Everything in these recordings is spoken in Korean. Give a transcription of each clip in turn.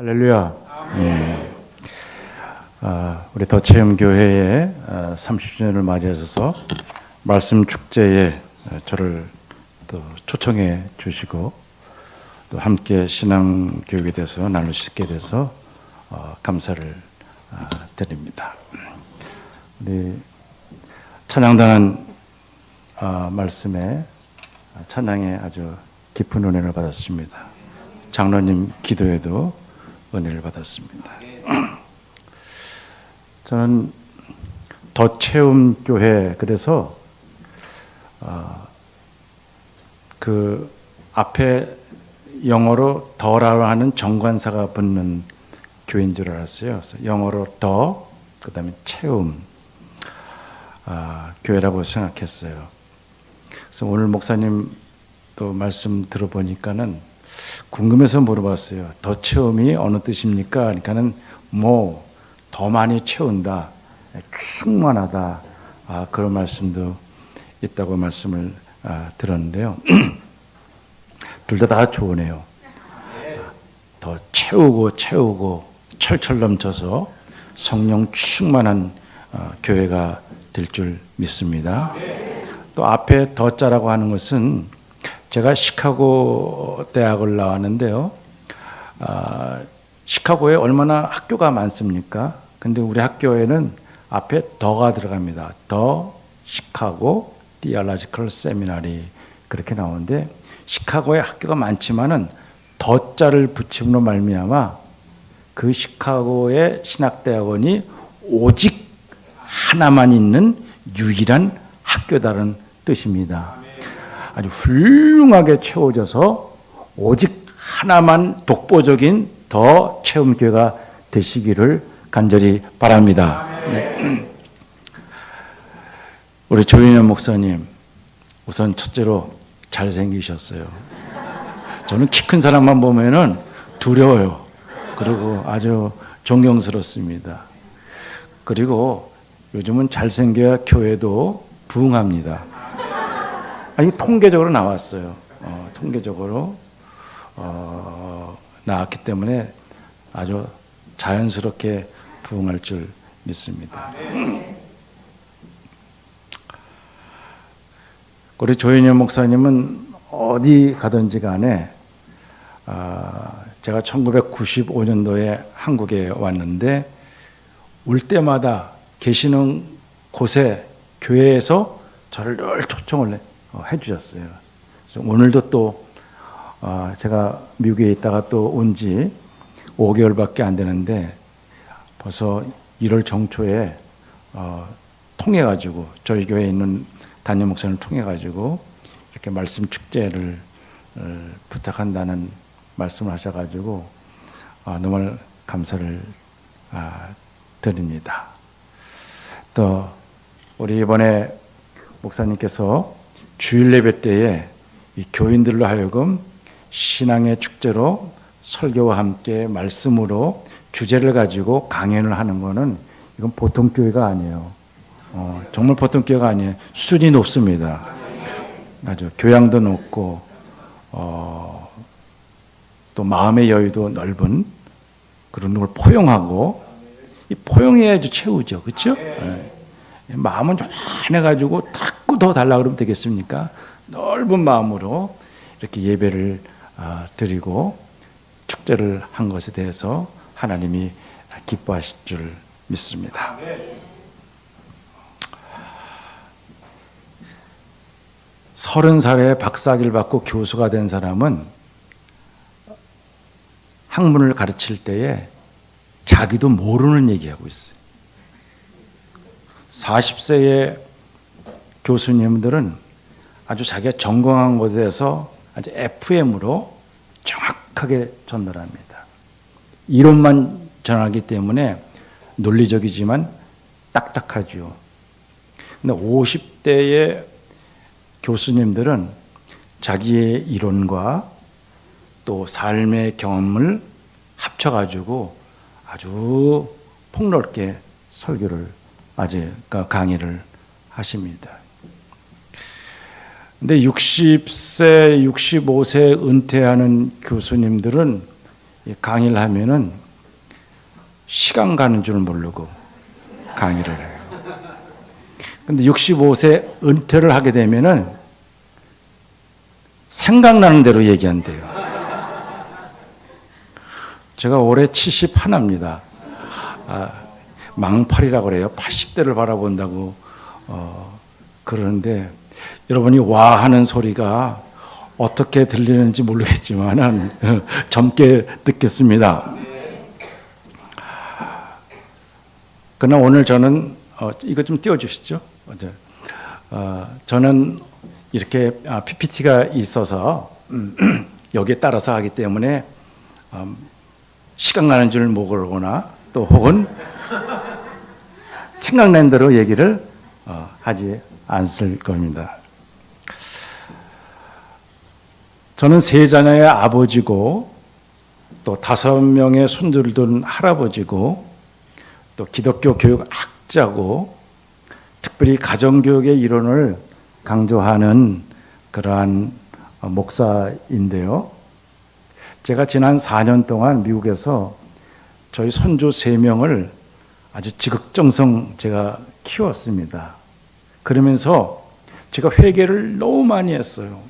할렐루야. 우리 더체험교회의 30주년을 맞이하셔서 말씀 축제에 저를 또 초청해 주시고 또 함께 신앙 교육에 대해서 나눌 수 있게 돼서 감사를 드립니다. 우리 찬양단은 말씀에 찬양에 아주 깊은 은혜를 받았습니다. 장로님 기도에도 은혜를 받았습니다. 저는 더체험교회, 그래서 그 앞에 영어로 더라고 하는 정관사가 붙는 교회인 줄 알았어요. 그래서 영어로 더, 그 다음에 체험 교회라고 생각했어요. 그래서 오늘 목사님 또 말씀 들어보니까는 궁금해서 물어봤어요. 더 체험이 어느 뜻입니까? 그러니까는 더 많이 채운다, 충만하다, 그런 말씀도 있다고 말씀을 들었는데요. 둘 다 좋으네요. 더 채우고 철철 넘쳐서 성령 충만한 교회가 될 줄 믿습니다. 또 앞에 더자라고 하는 것은 제가 시카고 대학을 나왔는데요. 시카고에 얼마나 학교가 많습니까? 근데 우리 학교에는 앞에 더가 들어갑니다. 더 시카고 디알라지컬 세미나리, 그렇게 나오는데 시카고에 학교가 많지만은 더자를 붙임으로 말미암아 그 시카고의 신학대학원이 오직 하나만 있는 유일한 학교다라는 뜻입니다. 아주 훌륭하게 채워져서 오직 하나만 독보적인 더 체험교회가 되시기를 간절히 바랍니다. 네. 우리 조인현 목사님, 우선 첫째로 잘생기셨어요. 저는 키 큰 사람만 보면은 두려워요. 그리고 아주 존경스럽습니다. 그리고 요즘은 잘생겨야 교회도 부흥합니다. 이게 통계적으로 나왔어요. 통계적으로 나왔기 때문에 아주 자연스럽게 부흥할 줄 믿습니다. 우리 조인현 목사님은 어디 가든지 간에 제가 1995년도에 한국에 왔는데 올 때마다 계시는 곳에 교회에서 저를 늘 초청을 해주셨어요. 그래서 오늘도 또 제가 미국에 있다가 또 온 지 5개월밖에 안 되는데 벌써 1월 정초에 통해가지고 저희 교회에 있는 담임 목사님을 통해가지고 이렇게 말씀 축제를 부탁한다는 말씀을 하셔가지고 정말 감사를 드립니다. 또 우리 이번에 목사님께서 주일 예배 때에 이 교인들로 하여금 신앙의 축제로 설교와 함께 말씀으로 주제를 가지고 강연을 하는 것은 이건 보통 교회가 아니에요. 정말 보통 교회가 아니에요. 수준이 높습니다. 아주 교양도 높고 또 마음의 여유도 넓은 그런 걸 포용하고, 이 포용해야지 채우죠, 그렇죠? 마음은 요만해가지고 자꾸 더 달라 그러면 되겠습니까? 넓은 마음으로 이렇게 예배를 드리고 축제를 한 것에 대해서 하나님이 기뻐하실 줄 믿습니다. 30살에 박사학위를 받고 교수가 된 사람은 학문을 가르칠 때에 자기도 모르는 얘기하고 있어요. 40세의 교수님들은 아주 자기가 전공한 것에 대해서 아주 FM으로 정확하게 전달합니다. 이론만 전하기 때문에 논리적이지만 딱딱하죠. 근데 50대의 교수님들은 자기의 이론과 또 삶의 경험을 합쳐가지고 아주 폭넓게 설교를 강의를 하십니다. 근데 60세, 65세 은퇴하는 교수님들은 강의를 하면은 시간 가는 줄 모르고 강의를 해요. 근데 65세 은퇴를 하게 되면은 생각나는 대로 얘기한대요. 제가 올해 71입니다. 망팔이라고 그래요. 80대를 바라본다고 그러는데 여러분이 와 하는 소리가 어떻게 들리는지 모르겠지만은 젊게 듣겠습니다. 그러나 오늘 저는 이거 좀 띄워주시죠. 저는 이렇게 PPT가 있어서 여기에 따라서 하기 때문에 시간 가는 줄 모르거나 또 혹은 생각난 대로 얘기를 하지 않을 겁니다. 저는 3자녀의 아버지고 또 5명의 손주를 둔 할아버지고 또 기독교 교육 학자고 특별히 가정교육의 이론을 강조하는 그러한 목사인데요. 제가 지난 4년 동안 미국에서 저희 손주 3명을 아주 지극정성 제가 키웠습니다. 그러면서 제가 회개를 너무 많이 했어요.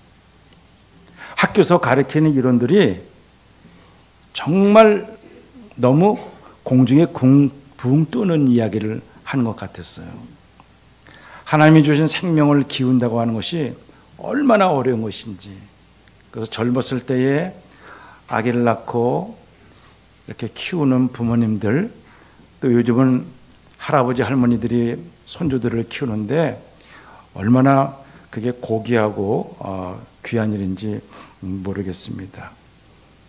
학교에서 가르치는 이론들이 정말 너무 공중에 붕 뜨는 이야기를 하는 것 같았어요. 하나님이 주신 생명을 기운다고 하는 것이 얼마나 어려운 것인지. 그래서 젊었을 때에 아기를 낳고 이렇게 키우는 부모님들, 또 요즘은 할아버지 할머니들이 손주들을 키우는데 얼마나 그게 고귀하고 귀한 일인지 모르겠습니다.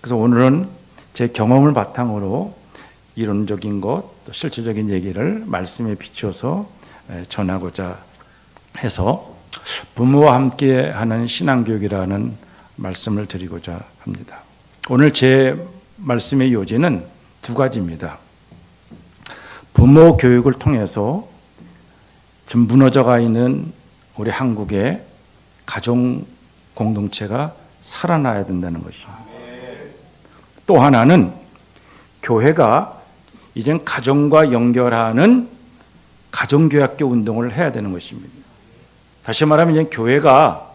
그래서 오늘은 제 경험을 바탕으로 이론적인 것, 또 실질적인 얘기를 말씀에 비추어서 전하고자 해서 부모와 함께 하는 신앙교육이라는 말씀을 드리고자 합니다. 오늘 제 말씀의 요지는 2가지입니다. 부모 교육을 통해서 좀 무너져가 있는 우리 한국의 가정 공동체가 살아나야 된다는 것입니다. 또 하나는 교회가 이젠 가정과 연결하는 가정교학교 운동을 해야 되는 것입니다. 다시 말하면 이제 교회가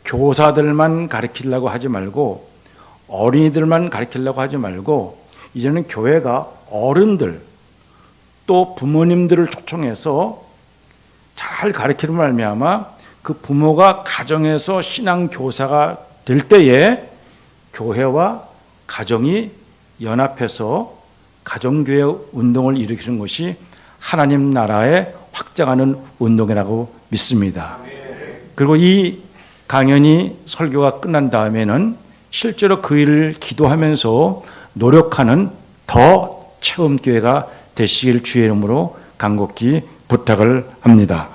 교사들만 가르치려고 하지 말고 어린이들만 가르치려고 하지 말고 이제는 교회가 어른들 또 부모님들을 초청해서 잘 가르치는 말미암아 그 부모가 가정에서 신앙교사가 될 때에 교회와 가정이 연합해서 가정교회 운동을 일으키는 것이 하나님 나라에 확장하는 운동이라고 믿습니다. 그리고 이 강연이 설교가 끝난 다음에는 실제로 그 일을 기도하면서 노력하는 더 체험교회가 되시길 주의 이름으로 간곡히 부탁을 합니다.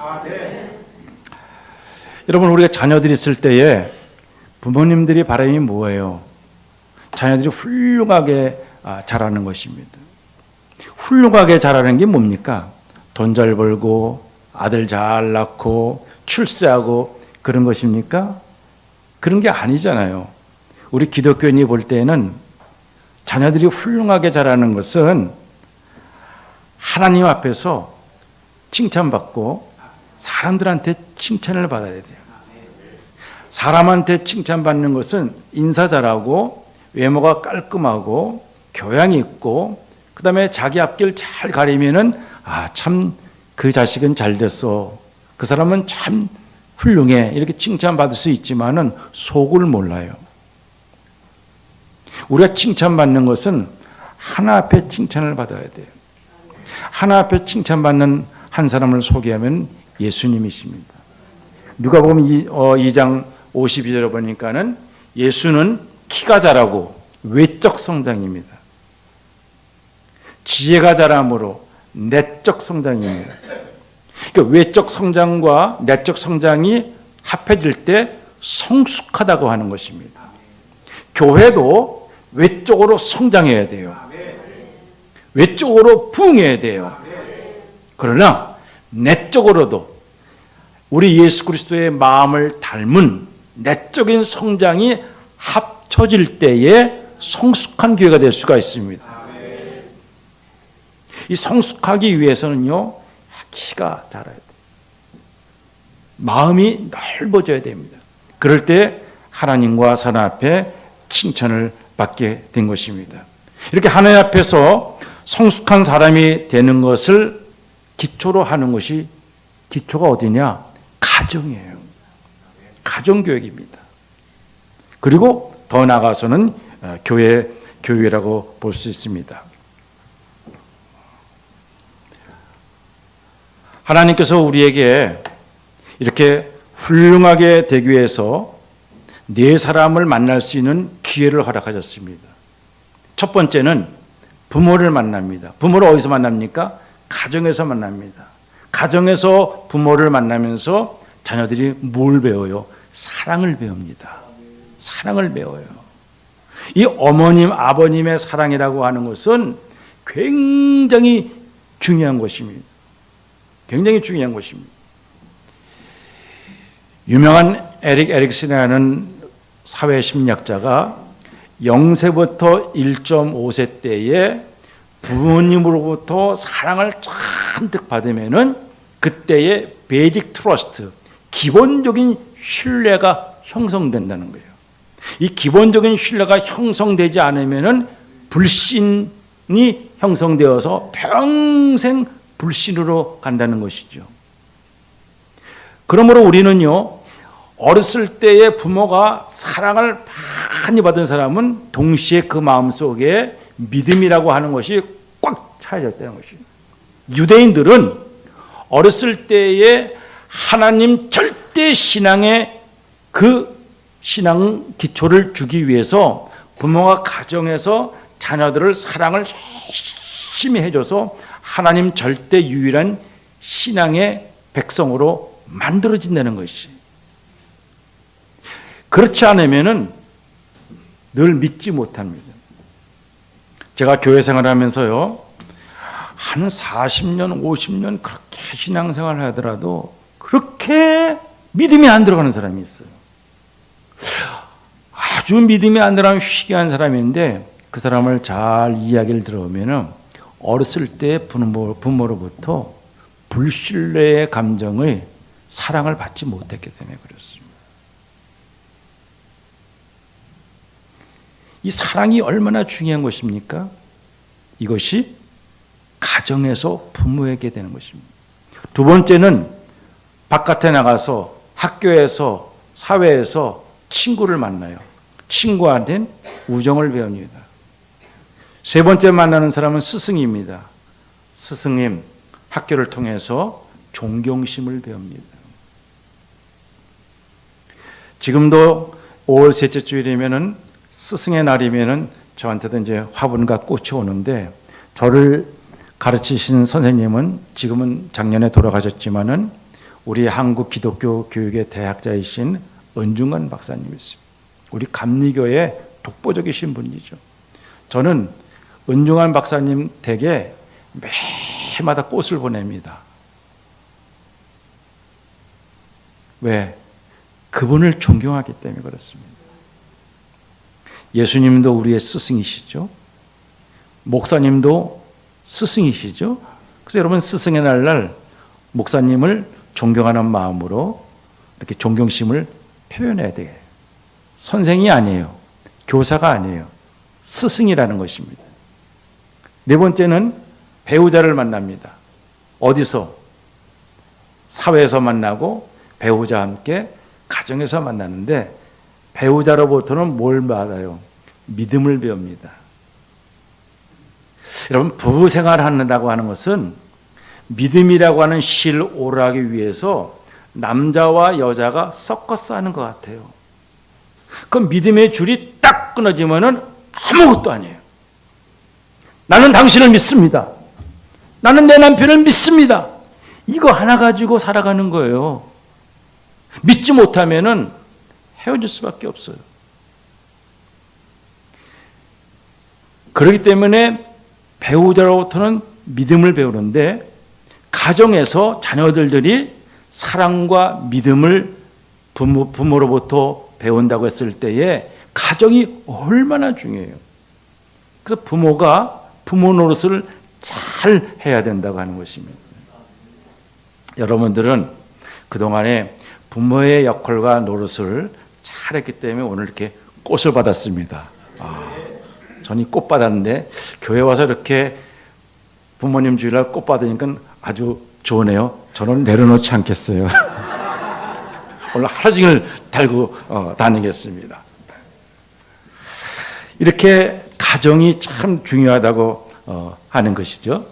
여러분, 우리가 자녀들이 있을 때에 부모님들이 바람이 뭐예요? 자녀들이 훌륭하게 자라는 것입니다. 훌륭하게 자라는 게 뭡니까? 돈 잘 벌고 아들 잘 낳고 출세하고 그런 것입니까? 그런 게 아니잖아요. 우리 기독교인이 볼 때는 자녀들이 훌륭하게 자라는 것은 하나님 앞에서 칭찬받고 사람들한테 칭찬을 받아야 돼요. 사람한테 칭찬받는 것은 인사 잘하고 외모가 깔끔하고 교양이 있고 그 다음에 자기 앞길 잘 가리면은 참 그 자식은 잘 됐어. 그 사람은 참 훌륭해. 이렇게 칭찬받을 수 있지만은 속을 몰라요. 우리가 칭찬받는 것은 하나 앞에 칭찬을 받아야 돼요. 하나 앞에 칭찬받는 한 사람을 소개하면 예수님이십니다. 누가복음 2장 52절에 보니까는 예수는 키가 자라고 외적 성장입니다. 지혜가 자라므로 내적 성장입니다. 그러니까 외적 성장과 내적 성장이 합해질 때 성숙하다고 하는 것입니다. 교회도 외적으로 성장해야 돼요. 외적으로 부흥해야 돼요. 그러나 내적으로도 우리 예수 그리스도의 마음을 닮은 내적인 성장이 합쳐질 때에 성숙한 교회가 될 수가 있습니다. 이 성숙하기 위해서는요, 키가 자라야 돼요. 마음이 넓어져야 됩니다. 그럴 때 하나님과 사람 앞에 칭찬을 받게 된 것입니다. 이렇게 하나님 앞에서 성숙한 사람이 되는 것을 기초로 하는 것이, 기초가 어디냐? 가정이에요. 가정교육입니다. 그리고 더 나아가서는 교회라고 볼 수 있습니다. 하나님께서 우리에게 이렇게 훌륭하게 되기 위해서 네 사람을 만날 수 있는 기회를 허락하셨습니다. 첫 번째는 부모를 만납니다. 부모를 어디서 만납니까? 가정에서 만납니다. 가정에서 부모를 만나면서 자녀들이 뭘 배워요? 사랑을 배웁니다. 사랑을 배워요. 이 어머님, 아버님의 사랑이라고 하는 것은 굉장히 중요한 것입니다. 굉장히 중요한 것입니다. 유명한 에릭 에릭슨이라는 사회심리학자가 0세부터 1.5세 때에 부모님으로부터 사랑을 잔뜩 받으면은 그때의 베이직 트러스트, 기본적인 신뢰가 형성된다는 거예요. 이 기본적인 신뢰가 형성되지 않으면은 불신이 형성되어서 평생 불신으로 간다는 것이죠. 그러므로 우리는요, 어렸을 때의 부모가 사랑을 많이 받은 사람은 동시에 그 마음속에 믿음이라고 하는 것이 꽉 차여졌다는 것이에요. 유대인들은 어렸을 때에 하나님 절대 신앙의 그 신앙 기초를 주기 위해서 부모가 가정에서 자녀들을 사랑을 열심히 해줘서 하나님 절대 유일한 신앙의 백성으로 만들어진다는 것이. 그렇지 않으면은 늘 믿지 못합니다. 제가 교회 생활하면서요, 한 40년, 50년 그렇게 신앙생활을 하더라도 그렇게 믿음이 안 들어가는 사람이 있어요. 아주 믿음이 안 들어가는 희귀한 사람인데 그 사람을 잘 이야기를 들어보면 어렸을 때 부모로부터 불신뢰의 감정의 사랑을 받지 못했기 때문에 그렇습니다. 이 사랑이 얼마나 중요한 것입니까? 이것이 가정에서 부모에게 되는 것입니다. 두 번째는 바깥에 나가서 학교에서 사회에서 친구를 만나요. 친구한테는 우정을 배웁니다. 세 번째 만나는 사람은 스승입니다. 스승님, 학교를 통해서 존경심을 배웁니다. 지금도 5월 셋째 주일이면은 스승의 날이면은 저한테도 이제 화분과 꽃이 오는데, 저를 가르치신 선생님은 지금은 작년에 돌아가셨지만은 우리 한국 기독교 교육의 대학자이신 은중관 박사님이었습니다. 우리 감리교의 독보적이신 분이죠. 저는 은중관 박사님 댁에 매해마다 꽃을 보냅니다. 왜? 그분을 존경하기 때문에 그렇습니다. 예수님도 우리의 스승이시죠. 목사님도 스승이시죠. 그래서 여러분, 스승의 날날 목사님을 존경하는 마음으로 이렇게 존경심을 표현해야 돼요. 선생이 아니에요. 교사가 아니에요. 스승이라는 것입니다. 네 번째는 배우자를 만납니다. 어디서? 사회에서 만나고 배우자와 함께 가정에서 만나는데, 배우자로부터는 뭘 받아요? 믿음을 배웁니다. 여러분, 부부 생활을 한다고 하는 것은 믿음이라고 하는 실을 오르하기 위해서 남자와 여자가 섞어서 하는 것 같아요. 그 믿음의 줄이 딱 끊어지면은 아무것도 아니에요. 나는 당신을 믿습니다. 나는 내 남편을 믿습니다. 이거 하나 가지고 살아가는 거예요. 믿지 못하면은 헤어질 수밖에 없어요. 그렇기 때문에 배우자로부터는 믿음을 배우는데, 가정에서 자녀들이 사랑과 믿음을 부모로부터 배운다고 했을 때에 가정이 얼마나 중요해요. 그래서 부모가 부모 노릇을 잘 해야 된다고 하는 것입니다. 여러분들은 그동안에 부모의 역할과 노릇을 잘했기 때문에 오늘 이렇게 꽃을 받았습니다. 전이 꽃 받았는데 교회 와서 이렇게 부모님 주일날 꽃 받으니까 아주 좋으네요. 저는 내려놓지 않겠어요. 오늘 하루 종일 달고 다니겠습니다. 이렇게 가정이 참 중요하다고 하는 것이죠.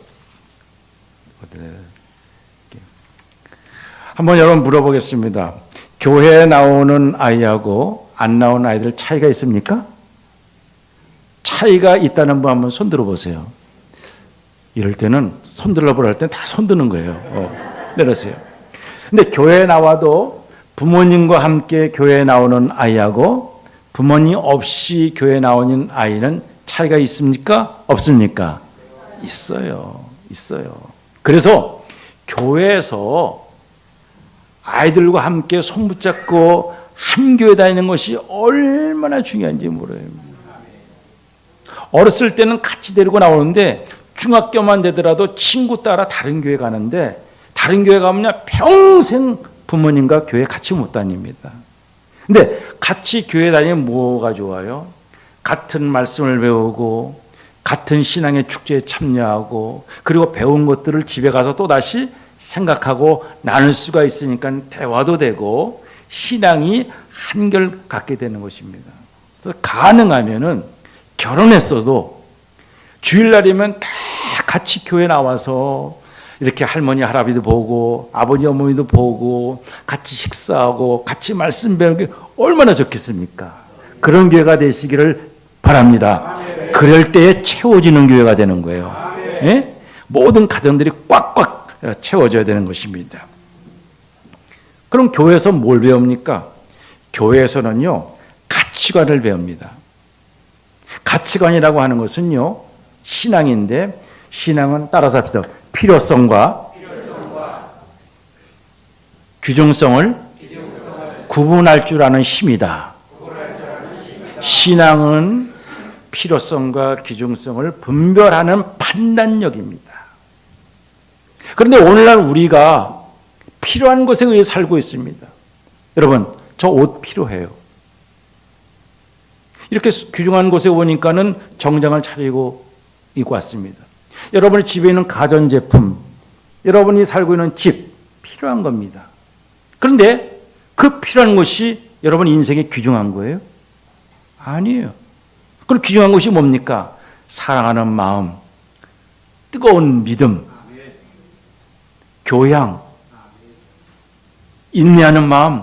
한번 여러분 물어보겠습니다. 교회에 나오는 아이하고 안 나오는 아이들 차이가 있습니까? 차이가 있다는 분 한번 손 들어보세요. 이럴 때는 손 들어보라 할 때는 다 손 드는 거예요. 내려세요. 근데 교회에 나와도 부모님과 함께 교회에 나오는 아이하고 부모님 없이 교회에 나오는 아이는 차이가 있습니까? 없습니까? 있어요. 그래서 교회에서 아이들과 함께 손 붙잡고 한 교회 다니는 것이 얼마나 중요한지 몰라요. 어렸을 때는 같이 데리고 나오는데 중학교만 되더라도 친구 따라 다른 교회 가는데 다른 교회 가면 평생 부모님과 교회 같이 못 다닙니다. 근데 같이 교회 다니면 뭐가 좋아요? 같은 말씀을 배우고 같은 신앙의 축제에 참여하고 그리고 배운 것들을 집에 가서 또다시 생각하고 나눌 수가 있으니까 대화도 되고 신앙이 한결 갖게 되는 것입니다. 그래서 가능하면은 결혼했어도 주일날이면 다 같이 교회 나와서 이렇게 할머니 할아버지도 보고 아버지 어머니도 보고 같이 식사하고 같이 말씀 배우는 게 얼마나 좋겠습니까? 그런 교회가 되시기를 바랍니다. 그럴 때에 채워지는 교회가 되는 거예요. 예? 모든 가정들이 꽉꽉 채워져야 되는 것입니다. 그럼 교회에서 뭘 배웁니까? 교회에서는요, 가치관을 배웁니다. 가치관이라고 하는 것은요, 신앙인데, 신앙은 따라서 합시다. 필요성과 규정성을 구분할 줄 아는 힘이다. 신앙은 필요성과 규정성을 분별하는 판단력입니다. 그런데 오늘날 우리가 필요한 것에 의해 살고 있습니다. 여러분, 저 옷 필요해요. 이렇게 귀중한 곳에 오니까는 정장을 차리고 입고 왔습니다. 여러분의 집에 있는 가전제품, 여러분이 살고 있는 집, 필요한 겁니다. 그런데 그 필요한 것이 여러분 인생에 귀중한 거예요? 아니에요. 그럼 귀중한 것이 뭡니까? 사랑하는 마음, 뜨거운 믿음, 교양, 인내하는 마음,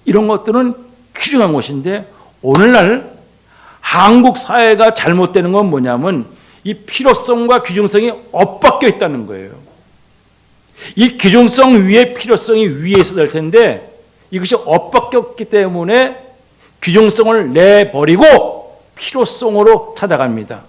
이런 것들은 귀중한 것인데 오늘날 한국 사회가 잘못되는 건 뭐냐면 이 필요성과 규정성이 엇박혀 있다는 거예요. 이 규정성 위에 필요성이 위에 있어야 될 텐데 이것이 엇박혔기 때문에 규정성을 내버리고 필요성으로 찾아갑니다.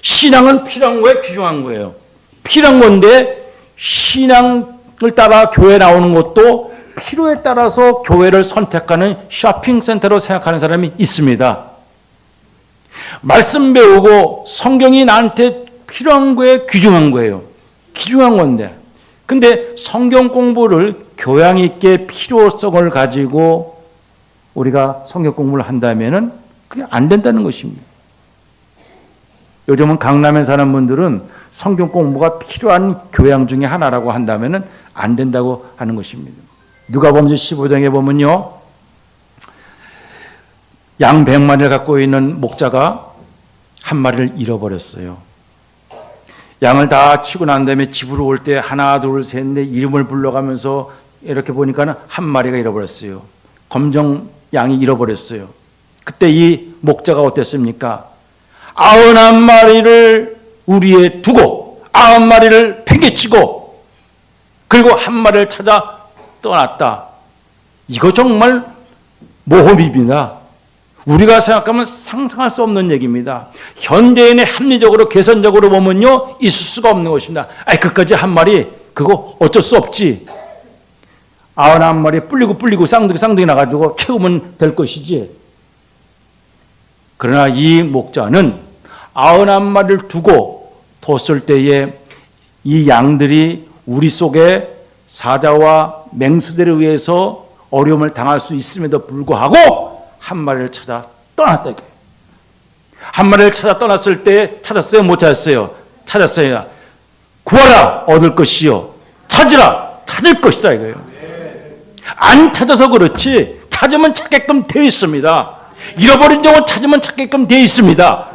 신앙은 필요한 거예요? 귀중한 거예요? 필요한 건데 신앙을 따라 교회 나오는 것도 필요에 따라서 교회를 선택하는 쇼핑센터로 생각하는 사람이 있습니다. 말씀 배우고 성경이 나한테 필요한 거에 귀중한 거예요. 귀중한 건데. 근데 성경 공부를 교양 있게 필요성을 가지고 우리가 성경 공부를 한다면은 그게 안 된다는 것입니다. 요즘은 강남에 사는 분들은 성경 공부가 필요한 교양 중에 하나라고 한다면은 안 된다고 하는 것입니다. 누가복음 15장에 보면요. 양 100마리를 갖고 있는 목자가 한 마리를 잃어버렸어요. 양을 다 치고 난 다음에 집으로 올 때 하나 둘 셋 넷 이름을 불러가면서 이렇게 보니까는 한 마리가 잃어버렸어요. 검정 양이 잃어버렸어요. 그때 이 목자가 어땠습니까? 99마리를 우리에 두고 90마리를 팽개치고 그리고 한 마리를 찾아 떠났다. 이거 정말 모험입니다. 우리가 생각하면 상상할 수 없는 얘기입니다. 현대인의 합리적으로 계산적으로 보면요 있을 수가 없는 것입니다. 그까지 한 마리 그거 어쩔 수 없지. 99마리 불리고 쌍둥이 나가지고 채우면 될 것이지. 그러나 이 목자는 91마리를 두고 뒀을 때에 이 양들이 우리 속에 사자와 맹수들에 의해서 어려움을 당할 수 있음에도 불구하고 한 마리를 찾아 떠났다. 한 마리를 찾아 떠났을 때 찾았어요? 못 찾았어요? 찾았어요. 구하라 얻을 것이요 찾으라 찾을 것이다 이거예요. 안 찾아서 그렇지 찾으면 찾게끔 되어 있습니다. 잃어버린 영혼 찾으면 찾게끔 되어 있습니다.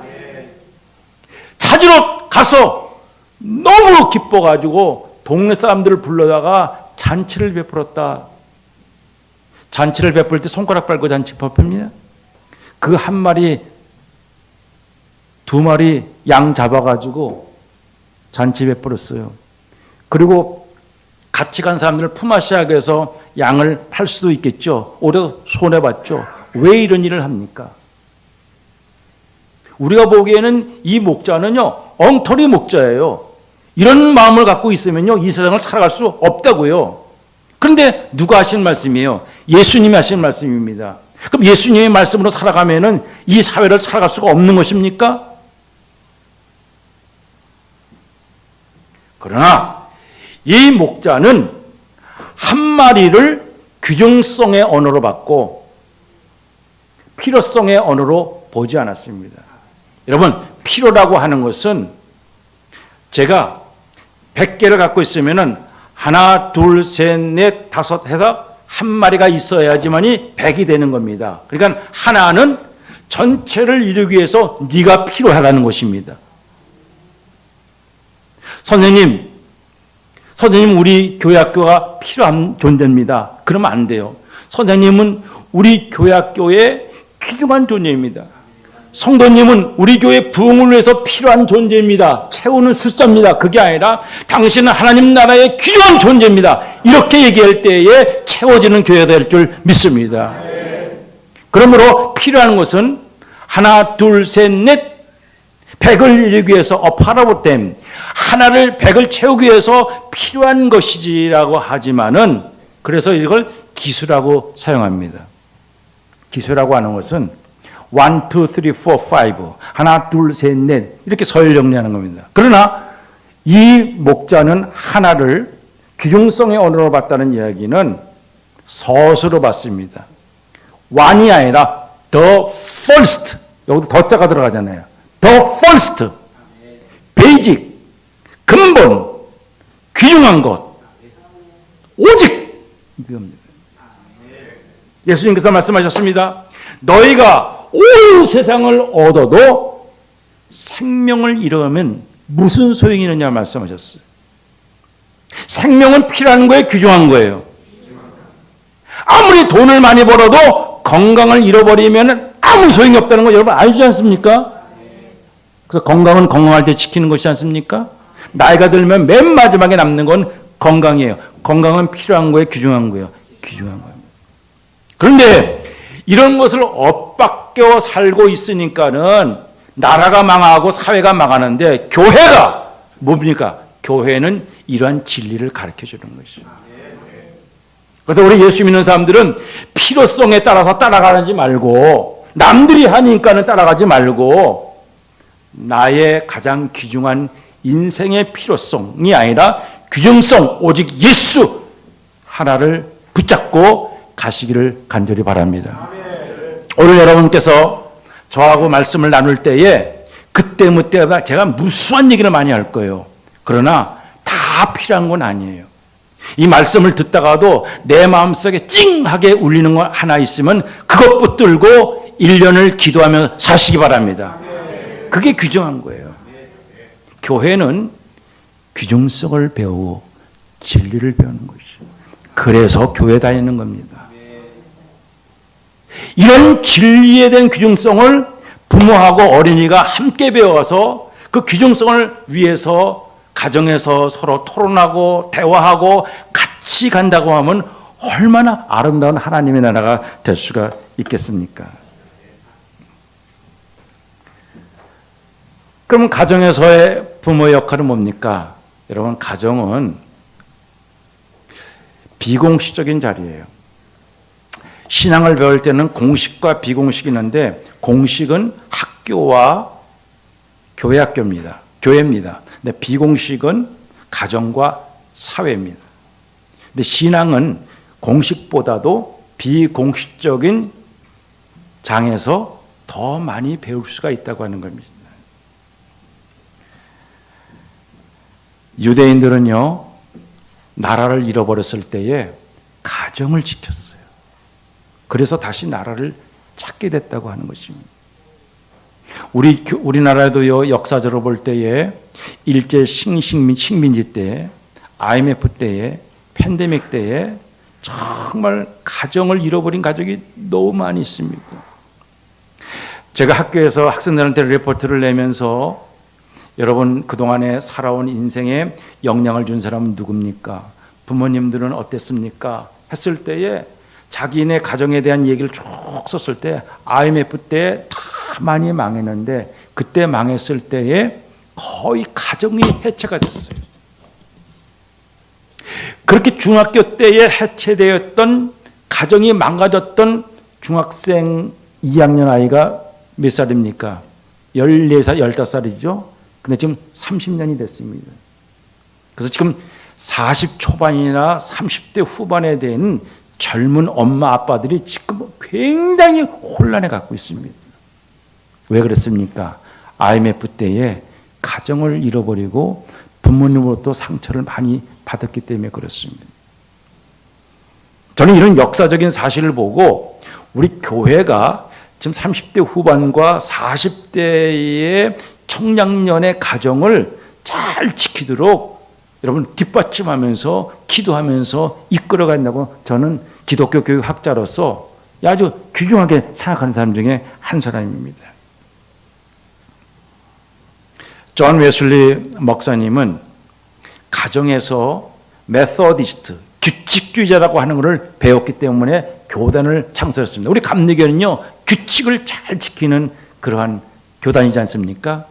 찾으러 가서 너무 기뻐가지고 동네 사람들을 불러다가 잔치를 베풀었다. 잔치를 베풀 때 손가락 빨고 잔치 베풉니다. 그 한 마리, 두 마리 양 잡아가지고 잔치 베풀었어요. 그리고 같이 간 사람들을 품앗이하기 위해서 양을 팔 수도 있겠죠. 오히려 손해봤죠. 왜 이런 일을 합니까? 우리가 보기에는 이 목자는요, 엉터리 목자예요. 이런 마음을 갖고 있으면요, 이 세상을 살아갈 수 없다고요. 그런데 누가 하시는 말씀이에요? 예수님이 하시는 말씀입니다. 그럼 예수님의 말씀으로 살아가면은 이 사회를 살아갈 수가 없는 것입니까? 그러나 이 목자는 한 마리를 규정성의 언어로 받고 필요성의 언어로 보지 않았습니다. 여러분, 필요라고 하는 것은 제가 100개를 갖고 있으면은 하나, 둘, 셋, 넷, 다섯 해서 한 마리가 있어야지만이 100이 되는 겁니다. 그러니까 하나는 전체를 이루기 위해서 네가 필요하다는 것입니다. 선생님 우리 교회 학교가 필요한 존재입니다. 그러면 안 돼요. 선생님은 우리 교회 학교의 귀중한 존재입니다. 성도님은 우리 교회 부흥을 위해서 필요한 존재입니다. 채우는 숫자입니다. 그게 아니라 당신은 하나님 나라의 귀중한 존재입니다. 이렇게 얘기할 때에 채워지는 교회가 될 줄 믿습니다. 그러므로 필요한 것은 하나, 둘, 셋, 넷 100을 이루기 위해서 파라보템 하나를 100을 채우기 위해서 필요한 것이지라고 하지만은 그래서 이걸 기수라고 사용합니다. 기수라고 하는 것은 1, 2, 3, 4, 5 하나, 둘, 셋, 넷 이렇게 서열 정리하는 겁니다. 그러나 이 목자는 하나를 규정성의 언어로 봤다는 이야기는 서술로 봤습니다. one이 아니라 the first 여기도 더자가 들어가잖아요. the first basic 근본 귀중한 것 오직 이겁니다. 예수님께서 말씀하셨습니다. 너희가 온 세상을 얻어도 생명을 잃으면 무슨 소용이 있느냐 말씀하셨어요. 생명은 필요한 거예요, 귀중한 거예요. 아무리 돈을 많이 벌어도 건강을 잃어버리면 아무 소용이 없다는 거 여러분 알지 않습니까? 그래서 건강은 건강할 때 지키는 것이지 않습니까? 나이가 들면 맨 마지막에 남는 건 건강이에요. 건강은 필요한 거예요, 귀중한 거예요. 귀중한 거예요. 그런데 이런 것을 엇바뀌어 살고 있으니까는 나라가 망하고 사회가 망하는데 교회가 뭡니까? 교회는 이러한 진리를 가르쳐 주는 것이죠. 그래서 우리 예수 믿는 사람들은 필요성에 따라서 따라가지 말고 남들이 하니까는 따라가지 말고 나의 가장 귀중한 인생의 필요성이 아니라 귀중성 오직 예수 하나를 붙잡고 가시기를 간절히 바랍니다. 오늘 여러분께서 저하고 말씀을 나눌 때에 그때마다 제가 무수한 얘기를 많이 할 거예요. 그러나 다 필요한 건 아니에요. 이 말씀을 듣다가도 내 마음속에 찡하게 울리는 거 하나 있으면 그것 붙들고 1년을 기도하며 사시기 바랍니다. 그게 귀중한 거예요. 교회는 귀중성을 배우고 진리를 배우는 것이죠. 그래서 교회 다니는 겁니다. 이런 진리에 대한 귀중성을 부모하고 어린이가 함께 배워서 그 귀중성을 위해서 가정에서 서로 토론하고 대화하고 같이 간다고 하면 얼마나 아름다운 하나님의 나라가 될 수가 있겠습니까? 그럼 가정에서의 부모의 역할은 뭡니까? 여러분, 가정은 비공식적인 자리예요. 신앙을 배울 때는 공식과 비공식이 있는데 공식은 학교와 교회입니다. 근데 비공식은 가정과 사회입니다. 근데 신앙은 공식보다도 비공식적인 장에서 더 많이 배울 수가 있다고 하는 겁니다. 유대인들은요, 나라를 잃어버렸을 때에 가정을 지켰어요. 그래서 다시 나라를 찾게 됐다고 하는 것입니다. 우리나라에도요, 역사적으로 볼 때에 일제 식민지 때, IMF 때에, 팬데믹 때에 정말 가정을 잃어버린 가족이 너무 많이 있습니다. 제가 학교에서 학생들한테 리포트를 내면서 여러분 그동안에 살아온 인생에 영향을 준 사람은 누굽니까? 부모님들은 어땠습니까? 했을 때에 자기네 가정에 대한 얘기를 쭉 썼을 때 IMF 때 다 많이 망했는데 그때 망했을 때에 거의 가정이 해체가 됐어요. 그렇게 중학교 때에 해체되었던 가정이 망가졌던 중학생 2학년 아이가 몇 살입니까? 14살, 15살이죠. 근데 지금 30년이 됐습니다. 그래서 지금 40 초반이나 30대 후반에 된 젊은 엄마 아빠들이 지금 굉장히 혼란해 갖고 있습니다. 왜 그랬습니까? IMF 때에 가정을 잃어버리고 부모님으로부터 상처를 많이 받았기 때문에 그렇습니다. 저는 이런 역사적인 사실을 보고 우리 교회가 지금 30대 후반과 40대의 청량년의 가정을 잘 지키도록 여러분 뒷받침하면서 기도하면서 이끌어간다고 저는 기독교 교육학자로서 아주 귀중하게 생각하는 사람 중에 한 사람입니다. 존 웨슬리 목사님은 가정에서 메소디스트, 규칙주의자라고 하는 것을 배웠기 때문에 교단을 창설했습니다. 우리 감리교는요, 규칙을 잘 지키는 그러한 교단이지 않습니까?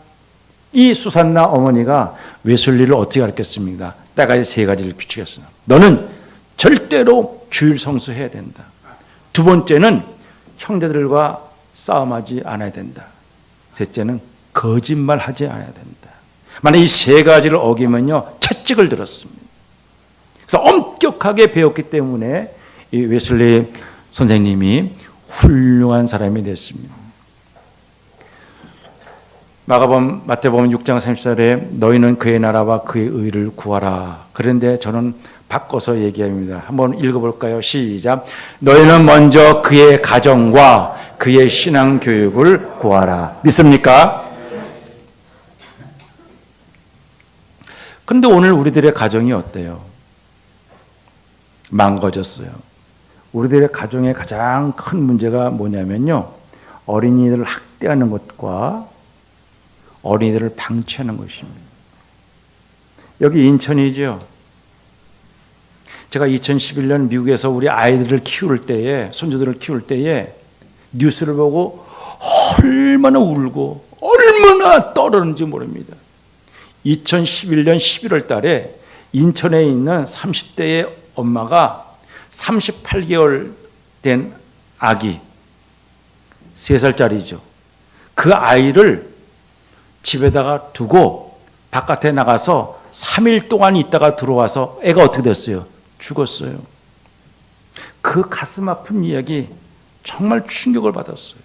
이 수산나 어머니가 웨슬리를 어떻게 가르쳤습니까? 딱 세 가지를 규칙했어요. 너는 절대로 주일 성수해야 된다. 두 번째는 형제들과 싸움하지 않아야 된다. 셋째는 거짓말하지 않아야 된다. 만약 이 세 가지를 어기면요, 채찍을 들었습니다. 그래서 엄격하게 배웠기 때문에 이 웨슬리 선생님이 훌륭한 사람이 됐습니다. 마태복음 6장 30절에 너희는 그의 나라와 그의 의를 구하라. 그런데 저는 바꿔서 얘기합니다. 한번 읽어볼까요? 시작. 너희는 먼저 그의 가정과 그의 신앙 교육을 구하라. 믿습니까? 그런데 오늘 우리들의 가정이 어때요? 망가졌어요. 우리들의 가정의 가장 큰 문제가 뭐냐면요, 어린이들을 학대하는 것과 어린이들을 방치하는 것입니다. 여기 인천이죠. 제가 2011년 미국에서 우리 아이들을 키울 때에, 손주들을 키울 때에 뉴스를 보고 얼마나 울고 얼마나 떨었는지 모릅니다. 2011년 11월 달에 인천에 있는 30대의 엄마가 38개월 된 아기, 3살짜리죠. 그 아이를 집에다가 두고 바깥에 나가서 3일 동안 있다가 들어와서 애가 어떻게 됐어요? 죽었어요. 그 가슴 아픈 이야기 정말 충격을 받았어요.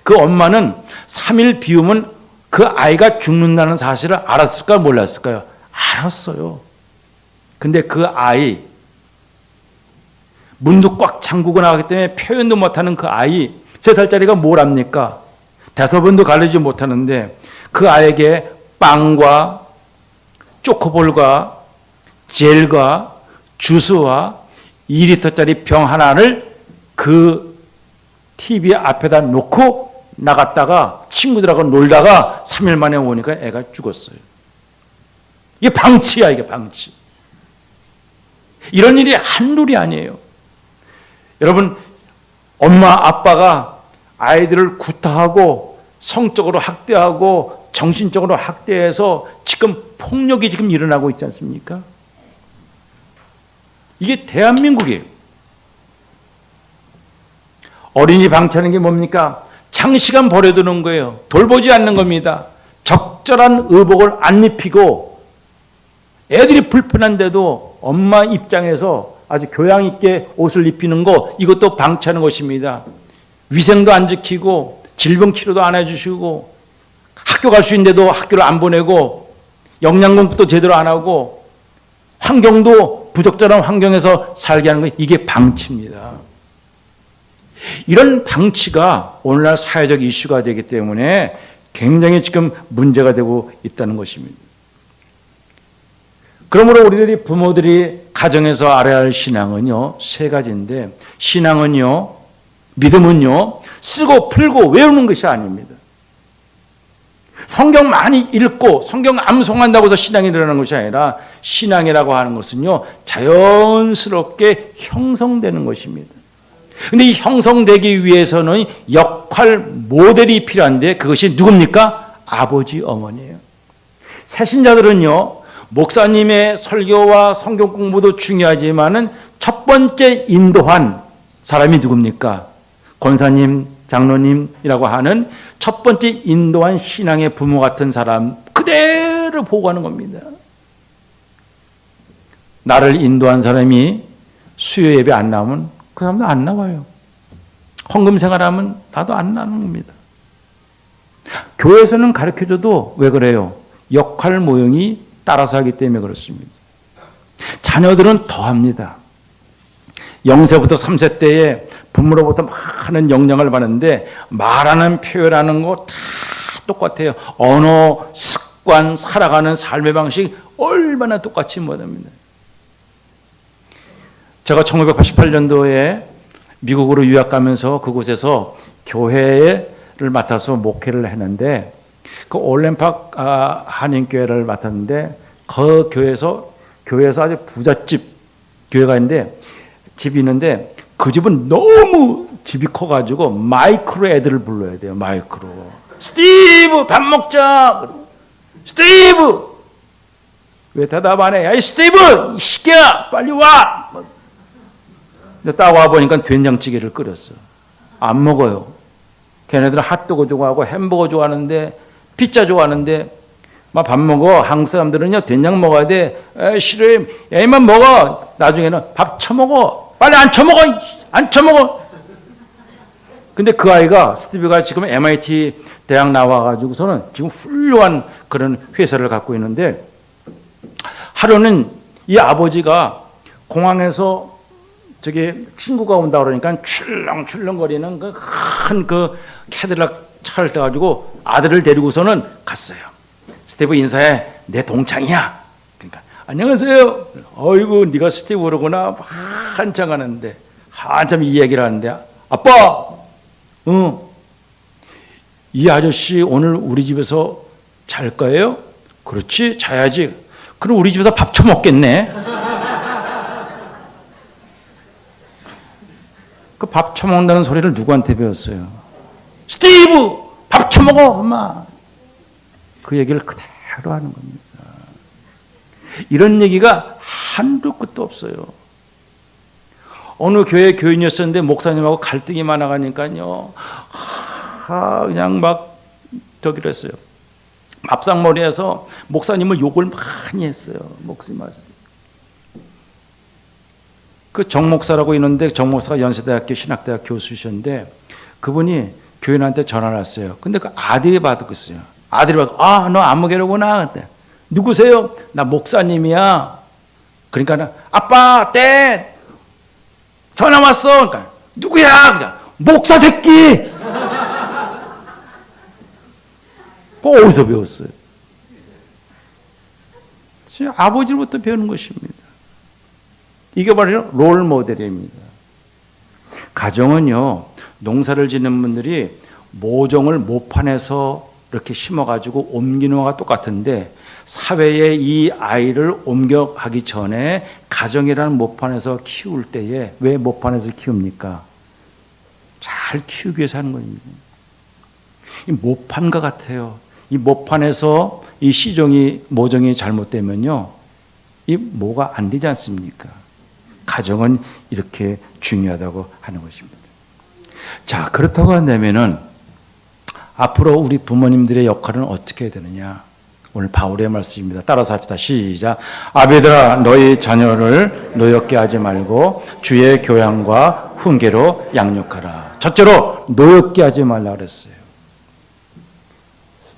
그 엄마는 3일 비우면 그 아이가 죽는다는 사실을 알았을까요? 몰랐을까요? 알았어요. 근데 그 아이, 문도 꽉 잠그고 나가기 때문에 표현도 못하는 그 아이, 3살짜리가 뭘 합니까? 대소변도 가리지 못하는데 그 아이에게 빵과 초코볼과 젤과 주스와 2리터짜리 병 하나를 그 TV 앞에다 놓고 나갔다가 친구들하고 놀다가 3일 만에 오니까 애가 죽었어요. 이게 방치야, 이게 방치. 이런 일이 한둘이 아니에요. 여러분, 엄마 아빠가 아이들을 구타하고 성적으로 학대하고 정신적으로 학대해서 지금 폭력이 지금 일어나고 있지 않습니까? 이게 대한민국이에요. 어린이 방치하는 게 뭡니까? 장시간 버려두는 거예요. 돌보지 않는 겁니다. 적절한 의복을 안 입히고 애들이 불편한데도 엄마 입장에서 아주 교양 있게 옷을 입히는 거, 이것도 방치하는 것입니다. 위생도 안 지키고 질병 치료도 안 해주시고 학교 갈 수 있는데도 학교를 안 보내고 영양 공부도 제대로 안 하고 환경도 부적절한 환경에서 살게 하는 거, 이게 방치입니다. 이런 방치가 오늘날 사회적 이슈가 되기 때문에 굉장히 지금 문제가 되고 있다는 것입니다. 그러므로 우리들이 부모들이 가정에서 알아야 할 신앙은요, 세 가지인데, 신앙은요, 믿음은요, 쓰고 풀고 외우는 것이 아닙니다. 성경 많이 읽고 성경 암송한다고 해서 신앙이 늘어나는 것이 아니라, 신앙이라고 하는 것은요, 자연스럽게 형성되는 것입니다. 근데 이 형성되기 위해서는 역할 모델이 필요한데, 그것이 누굽니까? 아버지, 어머니예요. 새신자들은요, 목사님의 설교와 성경 공부도 중요하지만은 첫 번째 인도한 사람이 누굽니까? 권사님, 장로님이라고 하는 첫 번째 인도한 신앙의 부모 같은 사람 그대로 보고하는 겁니다. 나를 인도한 사람이 수요 예배 안 나오면 그 사람도 안 나와요. 헌금 생활하면 나도 안 나는 겁니다. 교회에서는 가르쳐줘도 왜 그래요? 역할 모형이 따라서 하기 때문에 그렇습니다. 자녀들은 더 합니다. 0세부터 3세 때에 부모로부터 많은 영향을 받는데 말하는 표현하는 거 다 똑같아요. 언어, 습관, 살아가는 삶의 방식 얼마나 똑같이 못합니다. 제가 1988년도에 미국으로 유학 가면서 그곳에서 교회를 맡아서 목회를 했는데, 그 올림팍 한인교회를 맡았는데, 그 교회에서 아주 부잣집 교회가 있는데, 집이 있는데, 그 집은 너무 집이 커가지고 마이크로 애들을 불러야 돼요. 마이크로. 스티브 밥 먹자. 스티브 왜 대답 안 해? 야, 스티브 이 시끼야 빨리 와. 근데 딱 와보니까 된장찌개를 끓였어. 안 먹어요. 걔네들은 핫도그 좋아하고 햄버거 좋아하는데, 피자 좋아하는데, 막 밥 먹어. 한국 사람들은요, 된장 먹어야 돼. 싫어해. 애만 먹어. 나중에는 밥 처먹어. 빨리 안 처먹어. 안 처먹어. 근데 그 아이가, 스티브가 지금 MIT 대학 나와가지고서는 지금 훌륭한 그런 회사를 갖고 있는데, 하루는 이 아버지가 공항에서 저기 친구가 온다 그러니까 출렁출렁거리는 그 큰 그 캐딜락 차를 타가지고 아들을 데리고서는 갔어요. 스티브 인사해. 내 동창이야. 그러니까 안녕하세요. 어이구 네가 스티브 그러구나. 한참 가는데 한참 이 얘기를 하는데, 아빠, 이 아저씨 오늘 우리 집에서 잘 거예요? 그렇지, 자야지. 그럼 우리 집에서 밥 처먹겠네. 그 밥 처먹는다는 소리를 누구한테 배웠어요? 스티브 밥 처먹어 엄마. 그 얘기를 그대로 하는 겁니다. 이런 얘기가 한두 끝도 없어요. 어느 교회 교인이었었는데 목사님하고 갈등이 많아가니까요, 그냥 막 저기를 했어요. 밥상머리에서 목사님을 욕을 많이 했어요. 목사님 말씀. 그 정목사라고 있는데, 정목사가 연세대학교 신학대학 교수셨는데, 그분이 교인한테 전화를 했어요. 근데 그 아들이 받았어요. 아들이 받고, 너 안 먹이려구나. 그때 누구세요? 나 목사님이야. 그러니까 아빠, 때 전화 왔어. 그러니까 누구야? 그러니까 목사 새끼. 그거 어디서 배웠어요? 아버지로부터 배우는 것입니다. 이게 바로 롤 모델입니다. 가정은요, 농사를 짓는 분들이 모종을 모판에서 이렇게 심어가지고 옮기는 거와 똑같은데, 사회에 이 아이를 옮겨가기 전에 가정이라는 모판에서 키울 때에, 왜 모판에서 키웁니까? 잘 키우기 위해서 하는 겁니다. 이 모판과 같아요. 이 모판에서 이 모종이 잘못되면요, 이 모가 안 되지 않습니까? 가정은 이렇게 중요하다고 하는 것입니다. 자, 그렇다고 한다면은 앞으로 우리 부모님들의 역할은 어떻게 해야 되느냐? 오늘 바울의 말씀입니다. 따라서 합시다. 시작. 아비들아 너희 자녀를 노엽게 하지 말고 주의 교양과 훈계로 양육하라. 첫째로 노엽게 하지 말라 그랬어요.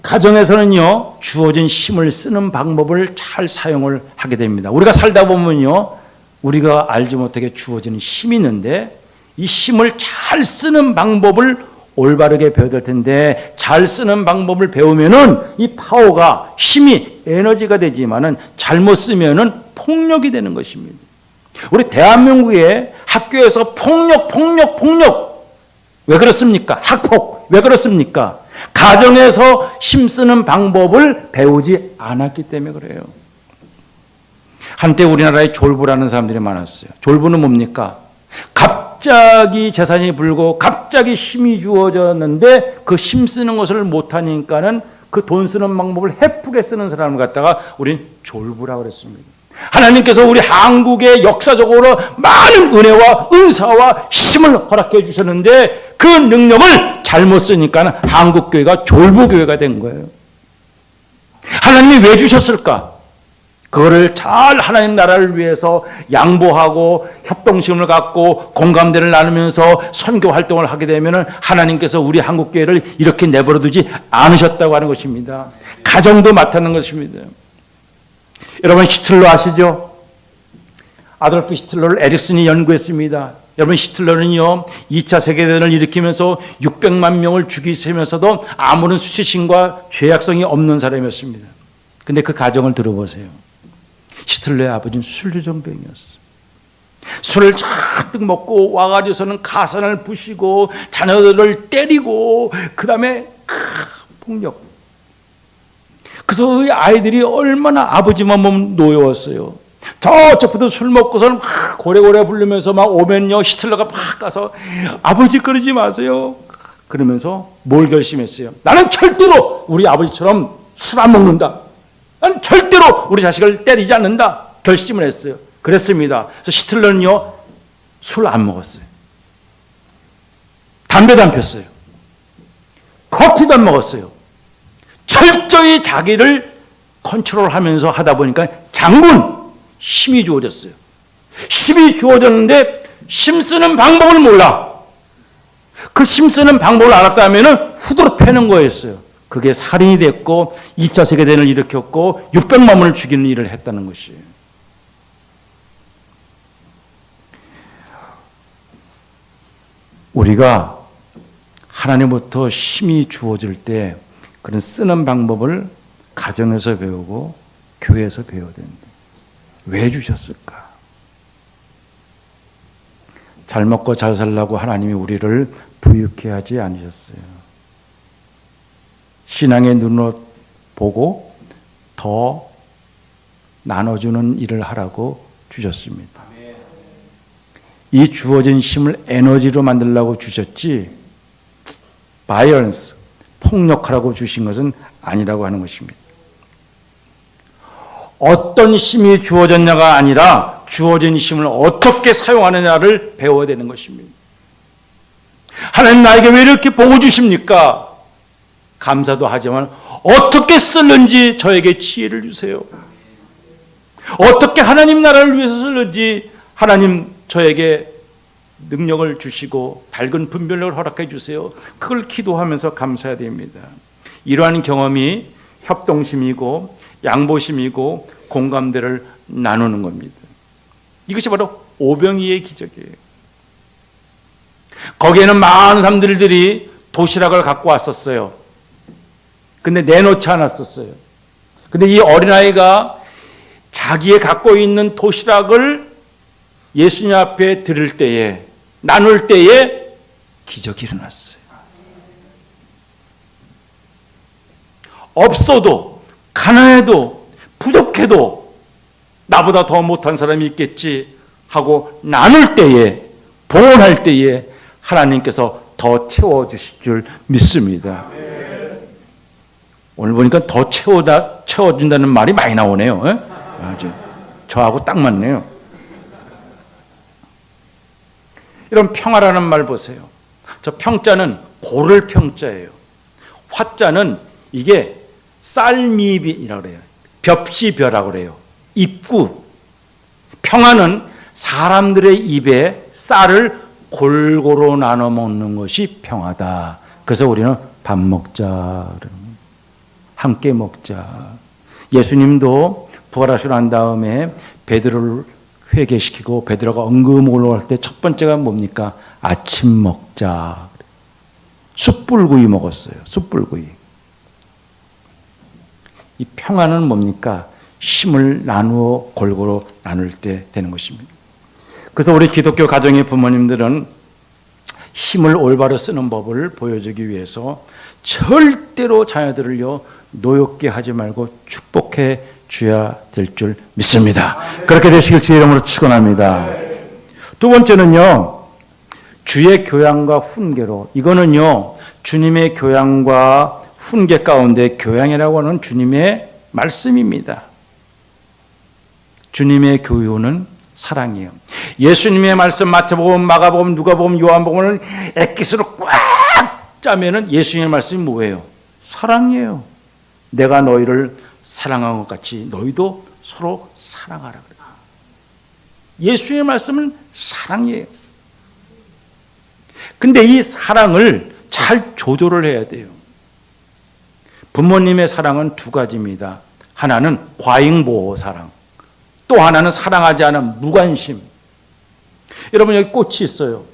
가정에서는요, 주어진 힘을 쓰는 방법을 잘 사용을 하게 됩니다. 우리가 살다 보면요, 우리가 알지 못하게 주어지는 힘이 있는데 이 힘을 잘 쓰는 방법을 올바르게 배워야 될 텐데, 잘 쓰는 방법을 배우면은 이 파워가, 힘이 에너지가 되지만은 잘못 쓰면은 폭력이 되는 것입니다. 우리 대한민국의 학교에서 폭력. 왜 그렇습니까? 학폭. 왜 그렇습니까? 가정에서 힘쓰는 방법을 배우지 않았기 때문에 그래요. 한때 우리나라에 졸부라는 사람들이 많았어요. 졸부는 뭡니까? 갑자기 재산이 불고 갑자기 힘이 주어졌는데 그 힘 쓰는 것을 못하니까는 그 돈 쓰는 방법을 헤프게 쓰는 사람을 갖다가 우린 졸부라고 그랬습니다. 하나님께서 우리 한국에 역사적으로 많은 은혜와 은사와 힘을 허락해 주셨는데 그 능력을 잘못 쓰니까 한국교회가 졸부교회가 된 거예요. 하나님이 왜 주셨을까? 그거를 잘 하나님 나라를 위해서 양보하고 협동심을 갖고 공감대를 나누면서 선교 활동을 하게 되면 하나님께서 우리 한국교회를 이렇게 내버려 두지 않으셨다고 하는 것입니다. 가정도 맡는 것입니다. 여러분 히틀러 아시죠? 아돌프 히틀러를 에릭슨이 연구했습니다. 여러분 히틀러는요 2차 세계대전을 일으키면서 600만 명을 죽이면서도 아무런 수치심과 죄악성이 없는 사람이었습니다. 근데 그 가정을 들어보세요. 히틀러의 아버지는 술주정병이었어요. 술을 잔뜩 먹고 와가지고서는 가산을 부시고 자녀들을 때리고 그 다음에 폭력. 그래서 이 아이들이 얼마나 아버지만 보면 노여웠어요. 저쪽부터 술 먹고서는 막 고래고래 부르면서 막 오면요 히틀러가 막 가서 아버지 그러지 마세요. 그러면서 뭘 결심했어요? 나는 절대로 우리 아버지처럼 술 안 먹는다. 나는 절대로 우리 자식을 때리지 않는다. 결심을 했어요. 그랬습니다. 그래서 히틀러는요 술 안 먹었어요. 담배도 안 폈어요. 커피도 안 먹었어요. 철저히 자기를 컨트롤하면서 하다 보니까 장군 힘이 주어졌어요. 힘이 주어졌는데 힘쓰는 방법을 몰라. 그 힘쓰는 방법을 알았다면 후드로 패는 거였어요. 그게 살인이 됐고 2차 세계대전을 일으켰고 600만 명을 죽이는 일을 했다는 것이에요. 우리가 하나님부터 힘이 주어질 때 그런 쓰는 방법을 가정에서 배우고 교회에서 배워야 된다. 왜 주셨을까? 잘 먹고 잘 살라고 하나님이 우리를 부유케 하지 않으셨어요. 신앙의 눈으로 보고 더 나눠주는 일을 하라고 주셨습니다. 이 주어진 힘을 에너지로 만들려고 주셨지 바이런스, 폭력하라고 주신 것은 아니라고 하는 것입니다. 어떤 힘이 주어졌냐가 아니라 주어진 힘을 어떻게 사용하느냐를 배워야 되는 것입니다. 하나님 나에게 왜 이렇게 복을 주십니까? 감사도 하지만 어떻게 쓰는지 저에게 지혜를 주세요. 어떻게 하나님 나라를 위해서 쓰는지 하나님 저에게 능력을 주시고 밝은 분별력을 허락해 주세요. 그걸 기도하면서 감사해야 됩니다. 이러한 경험이 협동심이고 양보심이고 공감대를 나누는 겁니다. 이것이 바로 오병이의 기적이에요. 거기에는 많은 사람들이 도시락을 갖고 왔었어요. 근데 내놓지 않았었어요. 근데 이 어린아이가 자기의 갖고 있는 도시락을 예수님 앞에 드릴 때에, 나눌 때에 기적이 일어났어요. 없어도, 가난해도, 부족해도 나보다 더 못한 사람이 있겠지 하고 나눌 때에, 봉헌할 때에 하나님께서 더 채워주실 줄 믿습니다. 오늘 보니까 더 채워준다는 말이 많이 나오네요. 아주 저하고 딱 맞네요. 이런 평화라는 말 보세요. 저 평자는 고를 평자예요. 화자는 이게 쌀미비라고 그래요. 벽시벼라고 그래요. 입구. 평화는 사람들의 입에 쌀을 골고루 나눠 먹는 것이 평화다. 그래서 우리는 밥 먹자, 함께 먹자. 예수님도 부활하시고 난 다음에 베드로를 회개시키고 베드로가 언금 올라갈 때 첫 번째가 뭡니까? 아침 먹자. 숯불구이 먹었어요. 숯불구이. 이 평화는 뭡니까? 힘을 나누어 골고루 나눌 때 되는 것입니다. 그래서 우리 기독교 가정의 부모님들은 힘을 올바로 쓰는 법을 보여주기 위해서 절대로 자녀들을요 노엽게 하지 말고 축복해 줘야 될 줄 믿습니다. 그렇게 되시길 주의 이름으로 축원합니다. 두 번째는요, 주의 교양과 훈계로. 이거는요 주님의 교양과 훈계 가운데 교양이라고 하는 주님의 말씀입니다. 주님의 교훈은 사랑이에요. 예수님의 말씀 마태복음, 마가복음, 누가복음, 요한복음을 엑기스로 꽉 짜면은 예수님의 말씀이 뭐예요? 사랑이에요. 내가 너희를 사랑한 것 같이 너희도 서로 사랑하라 그랬어요. 예수님의 말씀은 사랑이에요. 근데 이 사랑을 잘 조절을 해야 돼요. 부모님의 사랑은 두 가지입니다. 하나는 과잉보호 사랑, 또 하나는 사랑하지 않은 무관심. 여러분 여기 꽃이 있어요.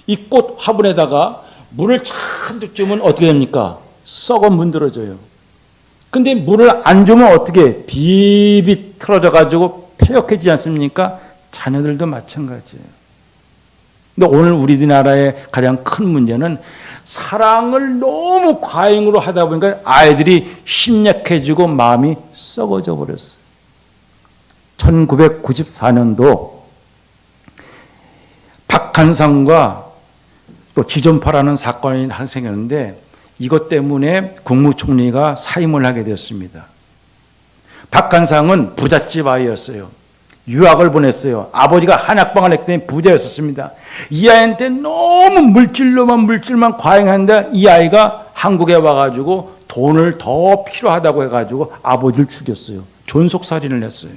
이 꽃 화분에다가 물을 잔뜩 주면 어떻게 됩니까? 썩어 문드러져요. 근데 물을 안 주면 어떻게 비비 틀어져 가지고 폐역해지지 않습니까? 자녀들도 마찬가지예요. 근데 오늘 우리나라의 가장 큰 문제는 사랑을 너무 과잉으로 하다 보니까 아이들이 심약해지고 마음이 썩어져 버렸어요. 1994년도 박한상과 또 지존파라는 사건이 생겼는데 이것 때문에 국무총리가 사임을 하게 되었습니다. 박한상은 부잣집 아이였어요. 유학을 보냈어요. 아버지가 한약방을 했더니 부자였었습니다. 이 아이한테 너무 물질만 과잉한데 이 아이가 한국에 와가지고 돈을 더 필요하다고 해가지고 아버지를 죽였어요. 존속살인을 했어요.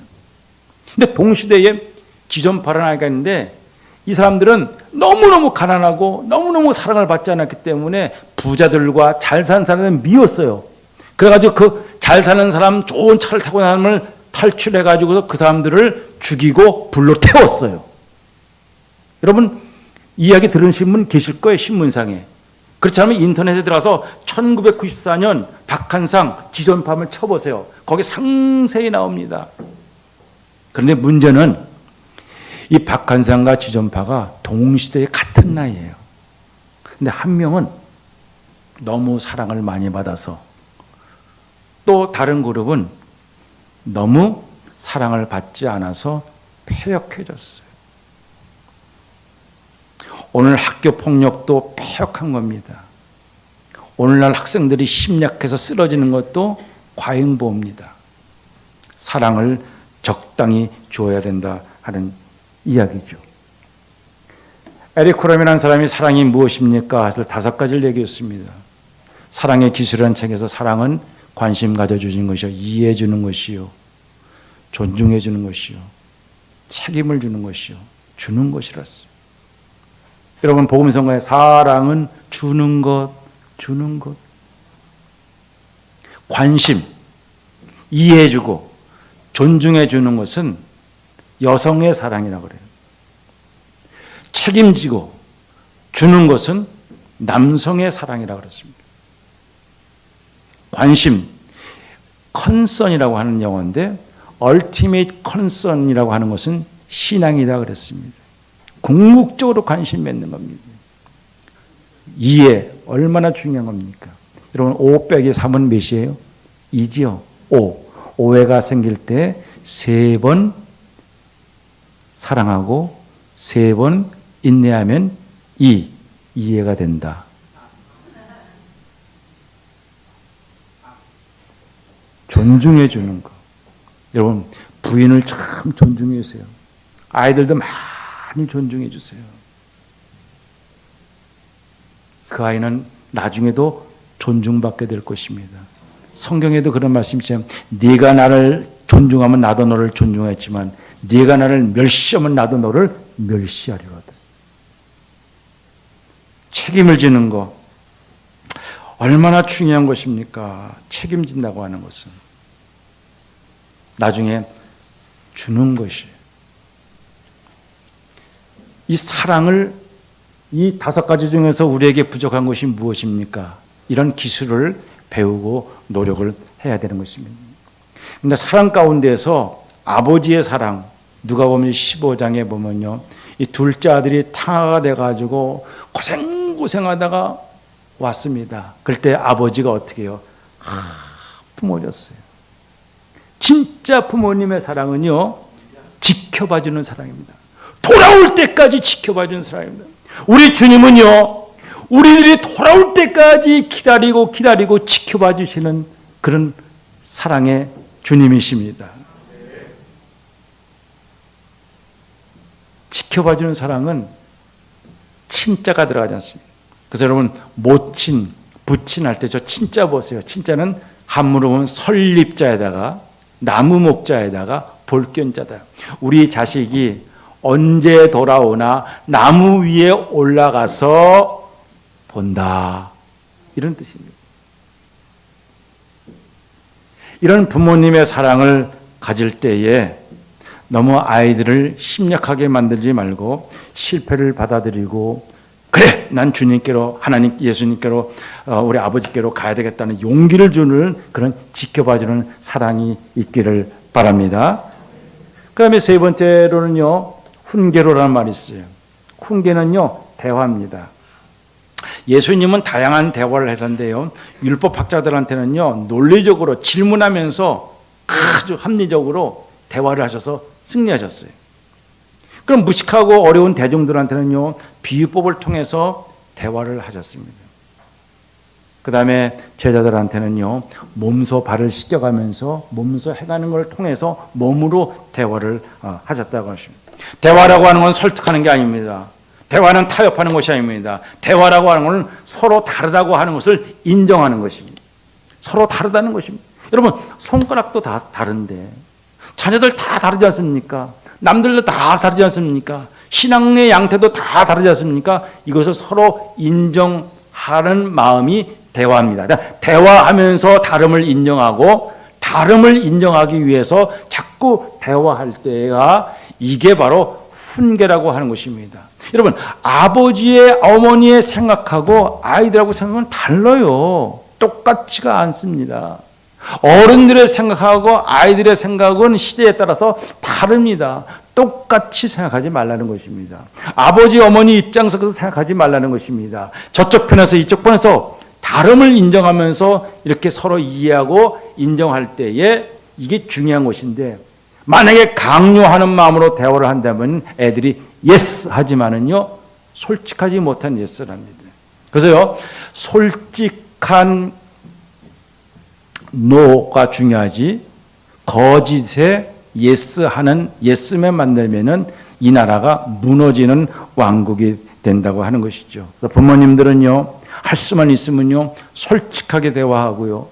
근데 동시대에 기존파라는 아이가 있는데 이 사람들은 너무너무 가난하고 너무너무 사랑을 받지 않았기 때문에 부자들과 잘 사는 사람을 미웠어요. 그래가지고 그 잘 사는 사람, 좋은 차를 타고 나는 사람을 탈출해가지고 그 사람들을 죽이고 불로 태웠어요. 여러분 이야기 들으신 분 계실 거예요. 신문상에. 그렇지 않으면 인터넷에 들어가서 1994년 박한상 지존파를 쳐보세요. 거기 상세히 나옵니다. 그런데 문제는 이 박한상과 지존파가 동시대에 같은 나이예요. 근데 한 명은 너무 사랑을 많이 받아서 또 다른 그룹은 너무 사랑을 받지 않아서 폐역해졌어요. 오늘 학교 폭력도 폐역한 겁니다. 오늘날 학생들이 심약해서 쓰러지는 것도 과잉보호입니다. 사랑을 적당히 줘야 된다 하는 이야기죠. 에릭 크롬이라는 사람이 사랑이 무엇입니까? 5가지를 얘기했습니다. 사랑의 기술이라는 책에서 사랑은 관심 가져주는 것이요, 이해해 주는 것이요, 존중해 주는 것이요, 책임을 주는 것이요, 주는 것이라서. 여러분 복음성가의 사랑은 주는 것, 주는 것. 관심, 이해해 주고 존중해 주는 것은 여성의 사랑이라고 그래요. 책임지고 주는 것은 남성의 사랑이라고 그랬습니다. 관심, 컨선이라고 하는 영어인데 ultimate concern이라고 하는 것은 신앙이다 그랬습니다. 궁극적으로 관심 맺는 겁니다. 이해, 얼마나 중요한 겁니까? 여러분 5 빼기 3은 몇이에요? 2지요. 5. 오해가 생길 때 3번 사랑하고 3번 인내하면 2. 이해가 된다. 존중해 주는 거. 여러분 부인을 참 존중해 주세요. 아이들도 많이 존중해 주세요. 그 아이는 나중에도 존중받게 될 것입니다. 성경에도 그런 말씀이 있어요. 네가 나를 존중하면 나도 너를 존중했지만 네가 나를 멸시하면 나도 너를 멸시하리로다. 책임을 지는 거 얼마나 중요한 것입니까? 책임진다고 하는 것은 나중에 주는 것이에요. 이 사랑을 이 5가지 중에서 우리에게 부족한 것이 무엇입니까? 이런 기술을 배우고 노력을 해야 되는 것입니다. 근데 사랑 가운데서 아버지의 사랑, 누가복음 15장에 보면요, 이 둘째 아들이 탕아가 돼가지고 고생하다가 왔습니다. 그럴 때 아버지가 어떻게 해요? 품어줬어요. 진짜 부모님의 사랑은요, 지켜봐주는 사랑입니다. 돌아올 때까지 지켜봐주는 사랑입니다. 우리 주님은요, 우리들이 돌아올 때까지 기다리고 지켜봐주시는 그런 사랑의 주님이십니다. 지켜봐주는 사랑은 친자가 들어가지 않습니다. 그래서 여러분, 모친, 부친 할 때 저 친자 보세요. 친자는 한문으로 보면 설립자에다가 나무 목자에다가 볼견자다. 우리 자식이 언제 돌아오나 나무 위에 올라가서 본다, 이런 뜻입니다. 이런 부모님의 사랑을 가질 때에 너무 아이들을 심약하게 만들지 말고 실패를 받아들이고, 그래 난 주님께로, 하나님 예수님께로, 우리 아버지께로 가야 되겠다는 용기를 주는 그런 지켜봐주는 사랑이 있기를 바랍니다. 그 다음에 세 번째로는요, 훈계로라는 말이 있어요. 훈계는요, 대화입니다. 예수님은 다양한 대화를 하셨는데요, 율법학자들한테는요, 논리적으로 질문하면서 아주 합리적으로 대화를 하셔서 승리하셨어요. 그럼 무식하고 어려운 대중들한테는요, 비유법을 통해서 대화를 하셨습니다. 그 다음에 제자들한테는요, 몸소 발을 씻겨가면서 몸소 해가는 걸 통해서 몸으로 대화를 하셨다고 하십니다. 대화라고 하는 건 설득하는 게 아닙니다. 대화는 타협하는 것이 아닙니다. 대화라고 하는 것은 서로 다르다고 하는 것을 인정하는 것입니다. 서로 다르다는 것입니다. 여러분, 손가락도 다 다른데 자녀들 다 다르지 않습니까? 남들도 다 다르지 않습니까? 신앙의 양태도 다 다르지 않습니까? 이것을 서로 인정하는 마음이 대화입니다. 대화하면서 다름을 인정하고, 다름을 인정하기 위해서 자꾸 대화할 때가, 이게 바로 훈계라고 하는 것입니다. 여러분, 아버지의, 어머니의 생각하고 아이들하고 생각은 달라요. 똑같지가 않습니다. 어른들의 생각하고 아이들의 생각은 시대에 따라서 다릅니다. 똑같이 생각하지 말라는 것입니다. 아버지, 어머니 입장에서 생각하지 말라는 것입니다. 저쪽 편에서 이쪽 편에서 다름을 인정하면서 이렇게 서로 이해하고 인정할 때에 이게 중요한 것인데, 만약에 강요하는 마음으로 대화를 한다면 애들이 예스 하지만은요, 솔직하지 못한 예스를 합니다. 그래서요, 솔직한 노가 중요하지, 거짓에 예스하는 예스맨 만들면은 이 나라가 무너지는 왕국이 된다고 하는 것이죠. 그래서 부모님들은요, 할 수만 있으면요, 솔직하게 대화하고요,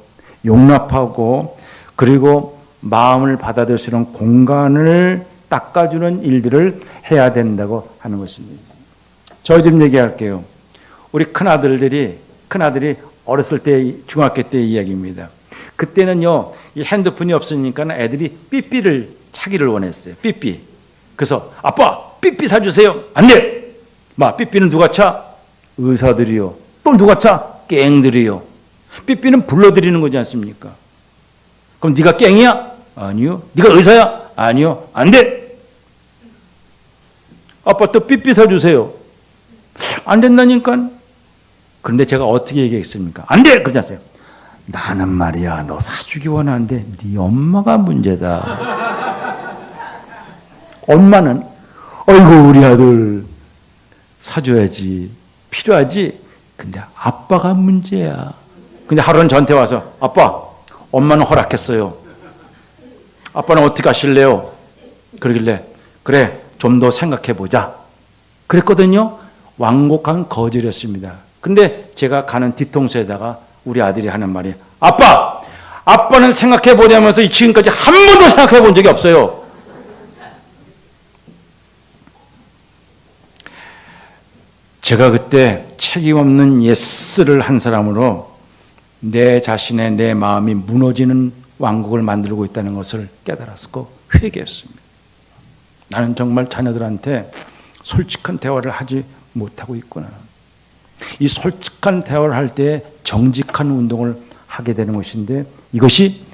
용납하고, 그리고 마음을 받아들일 수 있는 공간을 닦아주는 일들을 해야 된다고 하는 것입니다. 저희 집 얘기할게요. 우리 큰아들이 어렸을 때, 중학교 때 이야기입니다. 그때는요, 이 핸드폰이 없으니까 애들이 삐삐를 차기를 원했어요. 삐삐. 그래서 아빠 삐삐 사주세요. 안 돼. 마, 삐삐는 누가 차? 의사들이요. 또 누가 차? 깽들이요. 삐삐는 불러드리는 거지 않습니까? 그럼 네가 깽이야? 아니요. 네가 의사야? 아니요. 안 돼. 아빠 또 삐삐 사주세요. 안 된다니까. 그런데 제가 어떻게 얘기했습니까? 안 돼. 그러지 않았어요. 나는 말이야, 너 사주기 원하는데 네 엄마가 문제다. 엄마는 어이구 우리 아들 사줘야지, 필요하지. 근데 아빠가 문제야. 근데 하루는 저한테 와서, 아빠, 엄마는 허락했어요. 아빠는 어떻게 하실래요? 그러길래, 그래, 좀 더 생각해보자. 그랬거든요. 완곡한 거절이었습니다. 근데 제가 가는 뒤통수에다가 우리 아들이 하는 말이, 아빠, 아빠는 생각해 보냐면서 지금까지 한 번도 생각해 본 적이 없어요. 제가 그때 책임 없는 예스를 한 사람으로 내 자신의 내 마음이 무너지는 왕국을 만들고 있다는 것을 깨달았고 회개했습니다. 나는 정말 자녀들한테 솔직한 대화를 하지 못하고 있구나. 이 솔직한 대화를 할 때 정직한 운동을 하게 되는 것인데 이것이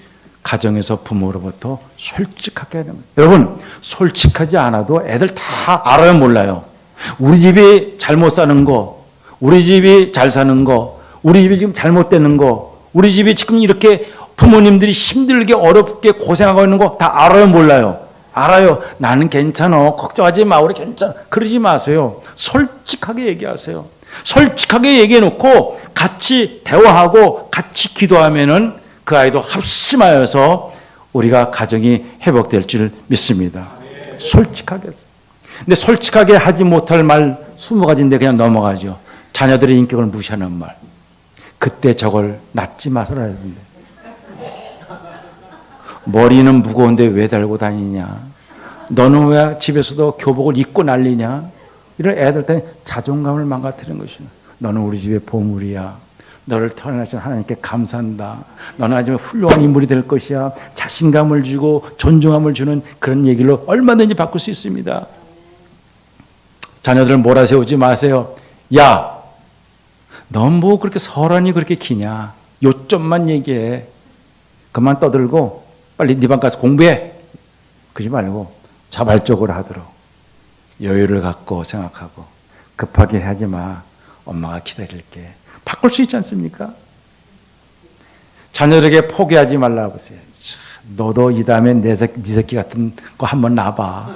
가정에서 부모로부터 솔직하게 하는 거예요. 여러분, 솔직하지 않아도 애들 다 알아요, 몰라요? 우리 집이 잘못 사는 거, 우리 집이 잘 사는 거, 우리 집이 지금 잘못되는 거, 우리 집이 지금 이렇게 부모님들이 힘들게 어렵게 고생하고 있는 거 다 알아요, 몰라요? 알아요. 나는 괜찮아. 걱정하지 마. 우리 괜찮아. 그러지 마세요. 솔직하게 얘기하세요. 솔직하게 얘기해놓고 같이 대화하고 같이 기도하면은 그 아이도 합심하여서 우리가 가정이 회복될 줄 믿습니다. 솔직하게 했어요. 근데 솔직하게 하지 못할 말 20가지인데 그냥 넘어가죠. 자녀들의 인격을 무시하는 말. 그때 저걸 낳지 마서라 했는데. 머리는 무거운데 왜 달고 다니냐. 너는 왜 집에서도 교복을 입고 난리냐. 이런 애들한테 자존감을 망가뜨리는 것이야. 너는 우리 집의 보물이야. 너를 태어나신 하나님께 감사한다. 너는 아주 훌륭한 인물이 될 것이야. 자신감을 주고 존중함을 주는 그런 얘기로 얼마든지 바꿀 수 있습니다. 자녀들을 몰아세우지 마세요. 야, 넌 뭐 그렇게 서란이 그렇게 기냐. 요점만 얘기해. 그만 떠들고 빨리 네 방 가서 공부해. 그러지 말고 자발적으로 하도록 여유를 갖고 생각하고 급하게 하지 마. 엄마가 기다릴게. 바꿀 수 있지 않습니까? 자녀들에게 포기하지 말라 보세요. 너도 이 다음에 네 새끼 같은 거 한번 놔봐.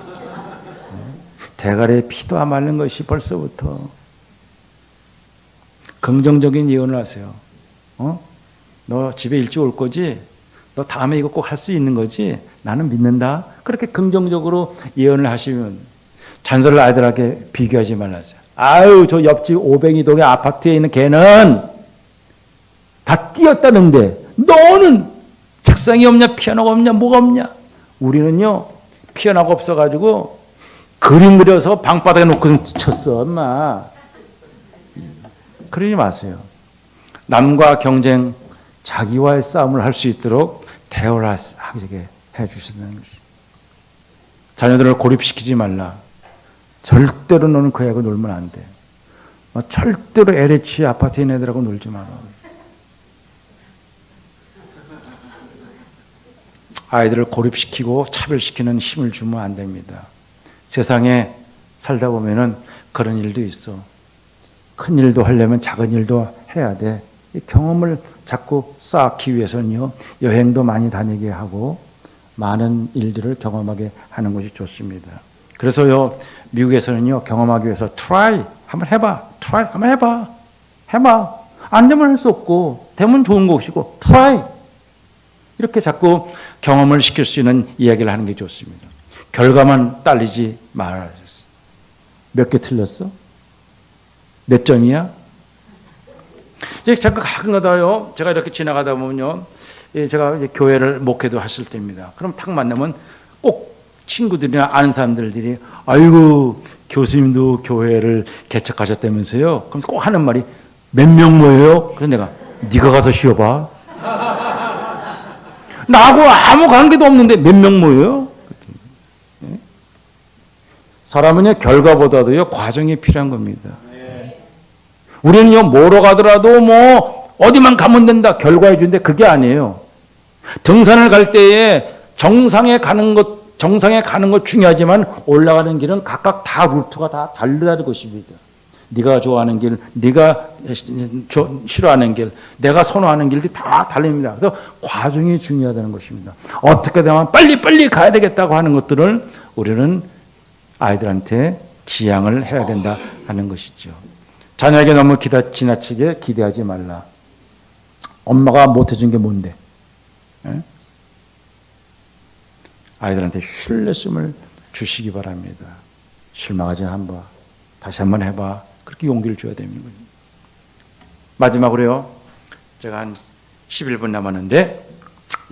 대가리에 피도 안 마른 것이 벌써부터. 긍정적인 예언을 하세요. 너 집에 일찍 올 거지? 너 다음에 이거 꼭 할 수 있는 거지? 나는 믿는다. 그렇게 긍정적으로 예언을 하시면 자녀들 아이들에게 비교하지 말라세요. 아유, 저 옆집 오뱅이동의 아파트에 있는 걔는 다 뛰었다는데 너는 책상이 없냐, 피아노가 없냐, 뭐가 없냐? 우리는요, 피아노가 없어가지고 그림 그려서 방바닥에 놓고 쳤어, 엄마. 그러지 마세요. 남과 경쟁, 자기와의 싸움을 할 수 있도록 대화를 하게 해주신다는 것이. 자녀들을 고립시키지 말라. 절대로 너는 그 애하고 놀면 안 돼. 절대로 LH 아파트에 있는 애들하고 놀지 마라. 아이들을 고립시키고 차별시키는 힘을 주면 안 됩니다. 세상에 살다 보면은 그런 일도 있어. 큰 일도 하려면 작은 일도 해야 돼. 이 경험을 자꾸 쌓기 위해서는요, 여행도 많이 다니게 하고 많은 일들을 경험하게 하는 것이 좋습니다. 그래서요, 미국에서는요, 경험하기 위해서 try 한번 해봐, try 한번 해봐. 안 되면 할 수 없고 되면 좋은 것이고 try 이렇게 자꾸 경험을 시킬 수 있는 이야기를 하는 게 좋습니다. 결과만 딸리지 말아야 돼. 몇 개 틀렸어? 몇 점이야? 잠깐 가끔가다요, 제가 이렇게 지나가다 보면요, 제가 이제 교회를 목회도 하실 때입니다. 그럼 탁 만나면 꼭 친구들이나 아는 사람들이 아이고 교수님도 교회를 개척하셨다면서요. 그럼 꼭 하는 말이 몇 명 모여요? 그래서 내가 네가 가서 쉬어봐. 나하고 아무 관계도 없는데 몇 명 모여요? 사람은요, 결과보다도요, 과정이 필요한 겁니다. 우리는요, 뭐로 가더라도 뭐 어디만 가면 된다, 결과해 준대. 그게 아니에요. 등산을 갈 때에 정상에 가는 것 중요하지만 올라가는 길은 각각 다 루트가 다 다르다는 것입니다. 네가 좋아하는 길, 네가 싫어하는 길, 내가 선호하는 길이 다 다릅니다. 그래서 과정이 중요하다는 것입니다. 어떻게 되면 빨리 가야 되겠다고 하는 것들을 우리는 아이들한테 지향을 해야 된다 하는 것이죠. 자녀에게 너무 지나치게 기대하지 말라. 엄마가 못해준 게 뭔데? 에? 아이들한테 신뢰심을 주시기 바랍니다. 실망하지 한번, 다시 한번 해봐. 그렇게 용기를 줘야 됩니다. 마지막으로요, 제가 한 11분 남았는데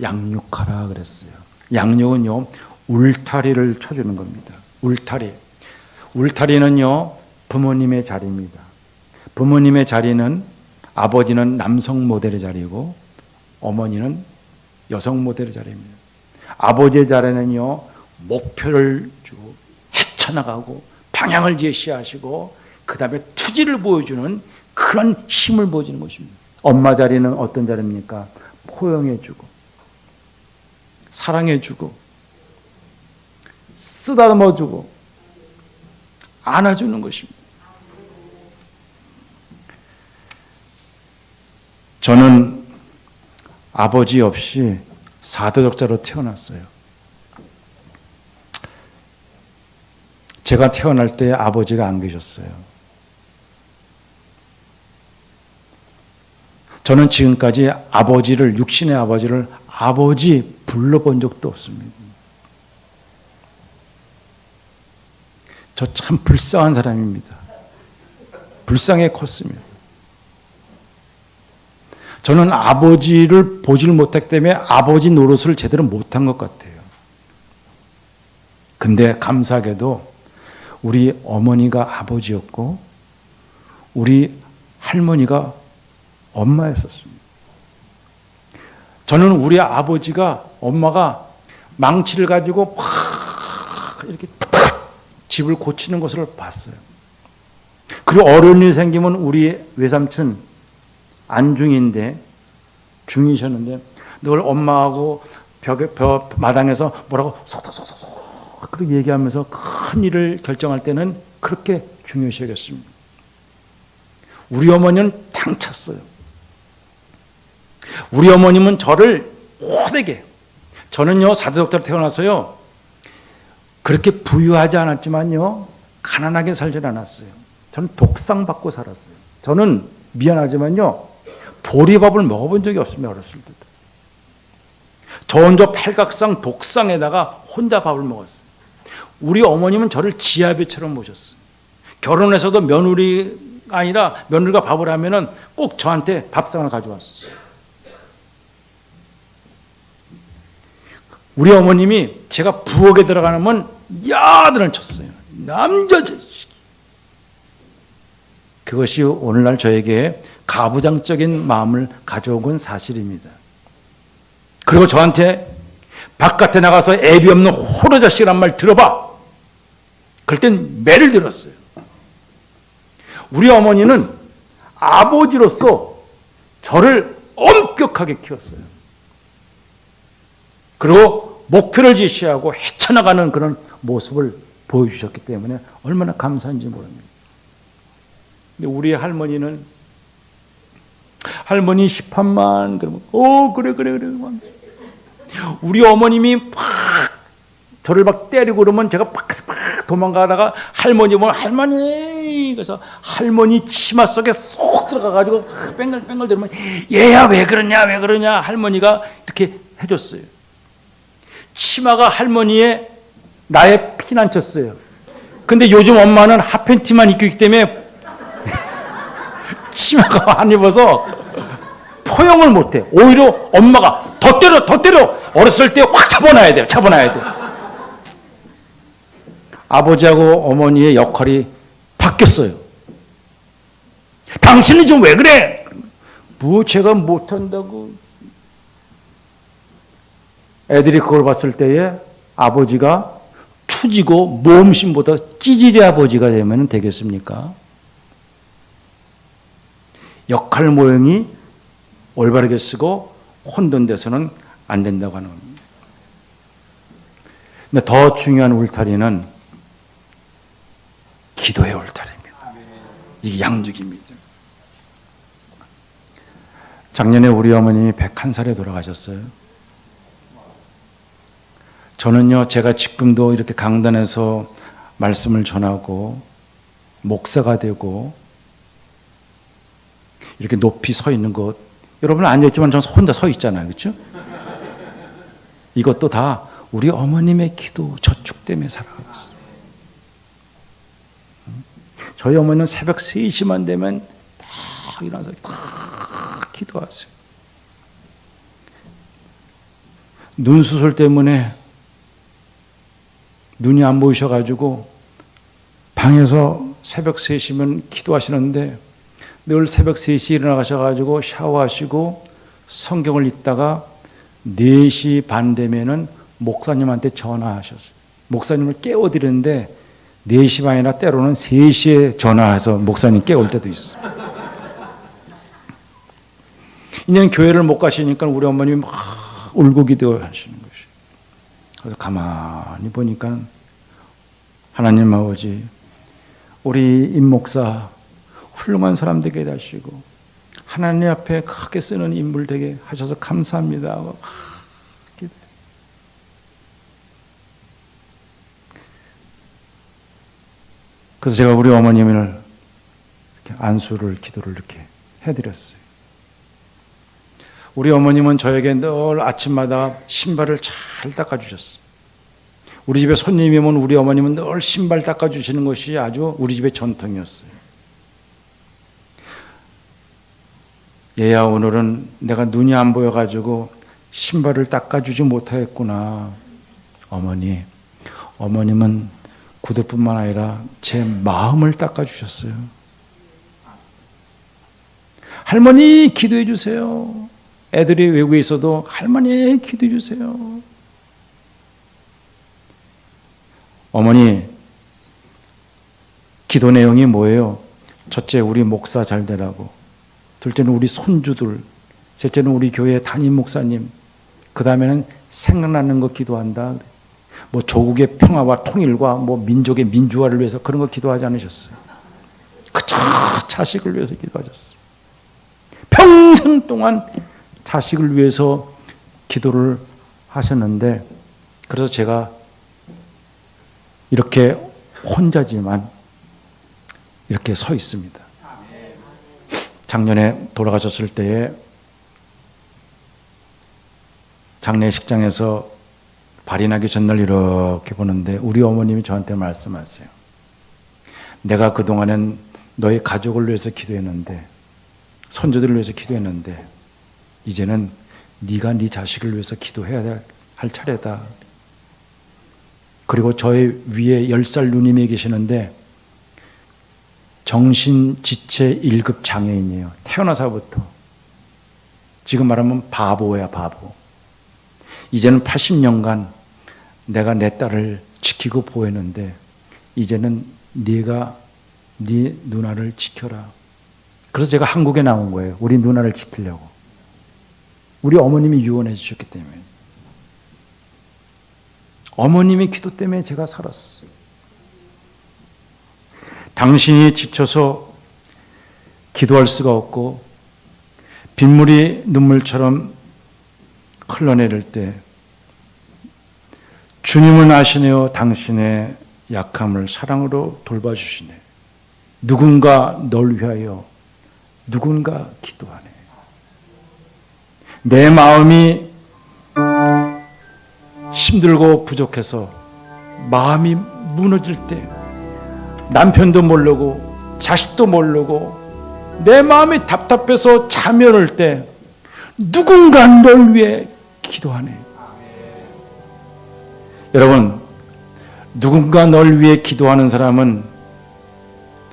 양육하라 그랬어요. 양육은요, 울타리를 쳐주는 겁니다. 울타리. 울타리는요, 부모님의 자리입니다. 부모님의 자리는 아버지는 남성 모델의 자리고 어머니는 여성 모델의 자리입니다. 아버지의 자리는요, 목표를 주고 헤쳐나가고 방향을 제시하시고 그 다음에 투지를 보여주는 그런 힘을 보여주는 것입니다. 엄마 자리는 어떤 자리입니까? 포용해주고 사랑해주고 쓰다듬어주고 안아주는 것입니다. 저는 아버지 없이 사도적자로 태어났어요. 제가 태어날 때 아버지가 안 계셨어요. 저는 지금까지 아버지를, 육신의 아버지를 아버지 불러본 적도 없습니다. 저 참 불쌍한 사람입니다. 불쌍해 컸습니다. 저는 아버지를 보질 못했기 때문에 아버지 노릇을 제대로 못한 것 같아요. 근데 감사하게도 우리 어머니가 아버지였고 우리 할머니가 엄마였었습니다. 저는 우리 아버지가, 엄마가 망치를 가지고 막 이렇게 집을 고치는 것을 봤어요. 그리고 어른이 생기면 우리 외삼촌 안중인데, 중이셨는데 늘 엄마하고 벽 마당에서 뭐라고 속속속속 그렇게 얘기하면서 큰 일을 결정할 때는 그렇게 중요시 여겼습니다. 우리 어머니는 당찼어요. 우리 어머님은 저를 호되게, 저는요 사도적자로 태어나서요 그렇게 부유하지 않았지만요 가난하게 살지 않았어요. 저는 독상 받고 살았어요. 저는 미안하지만요 보리밥을 먹어본 적이 없습니다. 어렸을 때도. 저 혼자 팔각상 독상에다가 혼자 밥을 먹었어요. 우리 어머님은 저를 지아비처럼 모셨어요. 결혼해서도 며느리가 아니라 며느리가 밥을 하면은 꼭 저한테 밥상을 가져왔어요. 우리 어머님이 제가 부엌에 들어가면 야단을 쳤어요. 남자 자식. 그것이 오늘날 저에게 가부장적인 마음을 가져온 사실입니다. 그리고 저한테 바깥에 나가서 애비 없는 호로 자식이란 말 들어봐. 그럴 땐 매를 들었어요. 우리 어머니는 아버지로서 저를 엄격하게 키웠어요. 그리고 목표를 제시하고 헤쳐나가는 그런 모습을 보여주셨기 때문에 얼마나 감사한지 모릅니다. 근데 우리 할머니는, 할머니 10판만 그러면 그래 우리 어머님이 막 저를 막 때리고 그러면 제가 막 도망가다가 할머니 보면 할머니, 그래서 할머니 치마 속에 쏙 들어가가지고 뺑글뺑글 들으면 얘야 왜 그러냐 할머니가 이렇게 해줬어요. 치마가 할머니의 나의 피난처였어요. 근데 요즘 엄마는 핫팬티만 입고 있기 때문에 치마가 안 입어서 포용을 못해. 오히려 엄마가 더 때려. 어렸을 때 확 잡아놔야 돼요. 아버지하고 어머니의 역할이 바뀌었어요. 당신은 좀 왜 그래? 뭐 제가 못한다고. 애들이 그걸 봤을 때에 아버지가 투지고 모험심보다 찌질이 아버지가 되면 되겠습니까? 역할 모형이 올바르게 쓰고 혼돈돼서는 안 된다고 하는 겁니다. 근데 더 중요한 울타리는 기도의 울타리입니다. 이게 양육입니다. 작년에 우리 어머님이 101살에 돌아가셨어요. 저는요, 제가 지금도 이렇게 강단에서 말씀을 전하고 목사가 되고 이렇게 높이 서 있는 것, 여러분은 앉아있지만 저는 혼자 서 있잖아요. 그렇죠? 이것도 다 우리 어머님의 기도 저축 때문에 살아가고 있어요. 저희 어머니는 새벽 3시만 되면 딱 일어나서 딱 기도하세요. 눈 수술 때문에 눈이 안 보이셔가지고 방에서 새벽 3시면 기도하시는데 늘 새벽 3시에 일어나가셔가지고 샤워하시고 성경을 읽다가 4시 반 되면은 목사님한테 전화하셨어요. 목사님을 깨워드리는데 4시 반이나 때로는 3시에 전화해서 목사님 깨울 때도 있어요. 이제는 교회를 못 가시니까 우리 어머님이 막 울고 기도하시는 것이에요. 그래서 가만히 보니까 하나님 아버지, 우리 임 목사 훌륭한 사람 되게 하시고 하나님 앞에 크게 쓰는 인물 되게 하셔서 감사합니다. 그래서 제가 우리 어머님을 이렇게 안수를 기도를 이렇게 해드렸어요. 우리 어머님은 저에게 늘 아침마다 신발을 잘 닦아주셨어요. 우리 집에 손님이 오면 우리 어머님은 늘 신발 닦아주시는 것이 아주 우리 집의 전통이었어요. 얘야, 오늘은 내가 눈이 안 보여가지고 신발을 닦아주지 못하겠구나. 어머님은 구두뿐만 아니라 제 마음을 닦아주셨어요. 할머니 기도해 주세요. 애들이 외국에 있어도 할머니 기도해 주세요. 어머니 기도 내용이 뭐예요? 첫째, 우리 목사 잘 되라고. 둘째는 우리 손주들. 셋째는 우리 교회 담임 목사님. 그 다음에는 생각나는 거 기도한다. 뭐 조국의 평화와 통일과 뭐 민족의 민주화를 위해서 그런 거 기도하지 않으셨어요. 그저 자식을 위해서 기도하셨어요. 평생 동안 자식을 위해서 기도를 하셨는데, 그래서 제가 이렇게 혼자지만 이렇게 서 있습니다. 작년에 돌아가셨을 때에 장례식장에서 발인하기 전날 이렇게 보는데 우리 어머님이 저한테 말씀하세요. 내가 그동안은 너의 가족을 위해서 기도했는데, 손주들을 위해서 기도했는데, 이제는 네가 네 자식을 위해서 기도해야 할 차례다. 그리고 저의 위에 10살 누님이 계시는데 정신지체 1급 장애인이에요. 태어나서부터. 지금 말하면 바보야, 바보. 이제는 80년간 내가 내 딸을 지키고 보호했는데 이제는 네가 네 누나를 지켜라. 그래서 제가 한국에 나온 거예요. 우리 누나를 지키려고. 우리 어머님이 유언해 주셨기 때문에. 어머님의 기도 때문에 제가 살았어요. 당신이 지쳐서 기도할 수가 없고 빗물이 눈물처럼 흘러내릴 때 주님은 아시네요. 당신의 약함을 사랑으로 돌봐주시네. 누군가 널 위하여 누군가 기도하네. 내 마음이 힘들고 부족해서 마음이 무너질 때 남편도 모르고 자식도 모르고 내 마음이 답답해서 잠이 올 때 누군가 널 위해 기도하네. 여러분, 누군가 널 위해 기도하는 사람은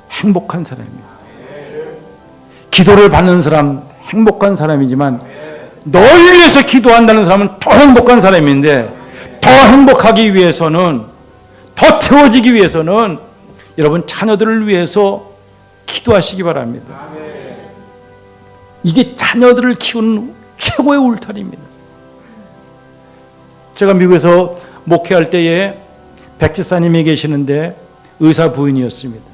행복한 사람입니다. 기도를 받는 사람 행복한 사람이지만 널 위해서 기도한다는 사람은 더 행복한 사람인데, 더 행복하기 위해서는, 더 채워지기 위해서는 여러분 자녀들을 위해서 기도하시기 바랍니다. 이게 자녀들을 키우는 최고의 울타리입니다. 제가 미국에서 목회할 때에 백지사님이 계시는데 의사 부인이었습니다.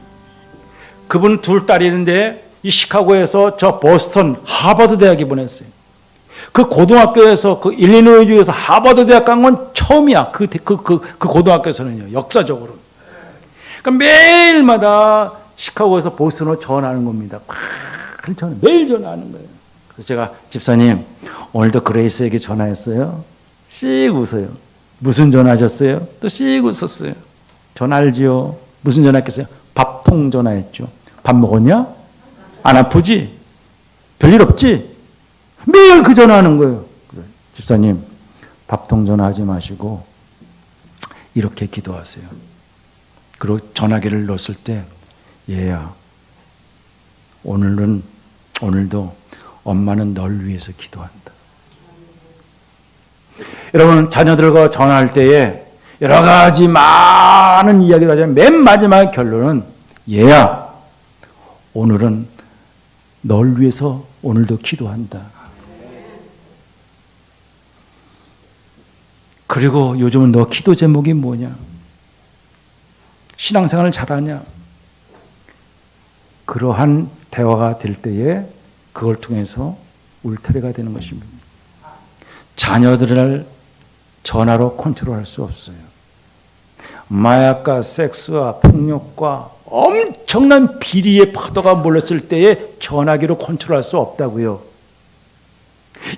그분 둘 딸이 있는데 이 시카고에서 저 보스턴 하버드 대학에 보냈어요. 그 고등학교에서 그 일리노이주에서 하버드 대학 간 건 처음이야. 그 고등학교에서는요. 역사적으로. 그러니까 매일마다 시카고에서 보스턴으로 전화하는 겁니다. 매일 전화하는 거예요. 그래서 제가 집사님 오늘도 그레이스에게 전화했어요. 씩 웃어요. 무슨 전화하셨어요? 또 씩 웃었어요. 전화 알지요? 무슨 전화했겠어요? 밥통 전화했죠. 밥 먹었냐? 안 아프지? 별일 없지? 매일 그 전화하는 거예요. 집사님 밥통전하지 마시고 이렇게 기도하세요. 그리고 전화기를 넣었을 때 얘야, 오늘도 엄마는 널 위해서 기도한다. 여러분, 자녀들과 전화할 때에 여러 가지 많은 이야기가 하지만 맨 마지막 결론은 얘야, 오늘은 널 위해서 오늘도 기도한다. 그리고 요즘은 너 기도 제목이 뭐냐? 신앙생활을 잘하냐? 그러한 대화가 될 때에 그걸 통해서 울타리가 되는 것입니다. 자녀들을 전화로 컨트롤할 수 없어요. 마약과 섹스와 폭력과 엄청난 비리의 파도가 몰렸을 때에 전화기로 컨트롤할 수 없다고요.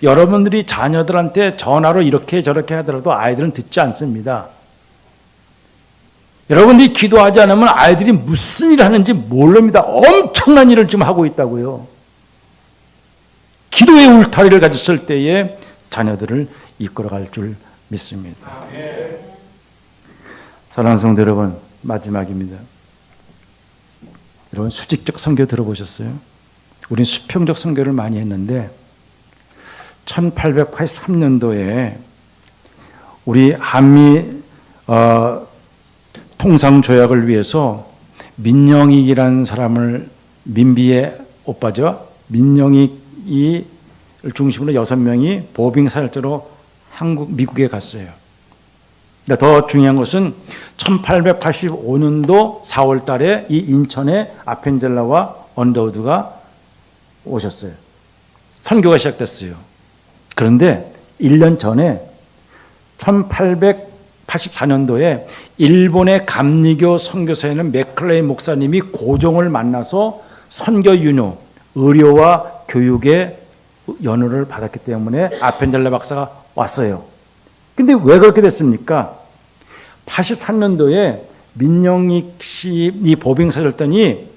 여러분들이 자녀들한테 전화로 이렇게 저렇게 하더라도 아이들은 듣지 않습니다. 여러분들이 기도하지 않으면 아이들이 무슨 일을 하는지 모릅니다. 엄청난 일을 지금 하고 있다고요. 기도의 울타리를 가졌을 때에 자녀들을 이끌어갈 줄 믿습니다. 사랑하는 성도 여러분, 마지막입니다. 여러분, 수직적 선교 들어보셨어요? 우린 수평적 선교를 많이 했는데 1883년도에 우리 한미 통상조약을 위해서 민영익이라는 사람을, 민비의 오빠죠, 민영익이 중심으로 6명이 보빙 사역자로 미국에 갔어요. 근데 더 중요한 것은 1885년도 4월 달에 이 인천에 아펜젤라와 언더우드가 오셨어요. 선교가 시작됐어요. 그런데 1년 전에 1884년도에 일본의 감리교 선교사에는 맥클레이 목사님이 고종을 만나서 선교 윤호, 의료와 교육의 연호를 받았기 때문에 아펜젤라 박사가 왔어요. 근데 왜 그렇게 됐습니까? 83년도에 민영익 씨이 보빙 사였더니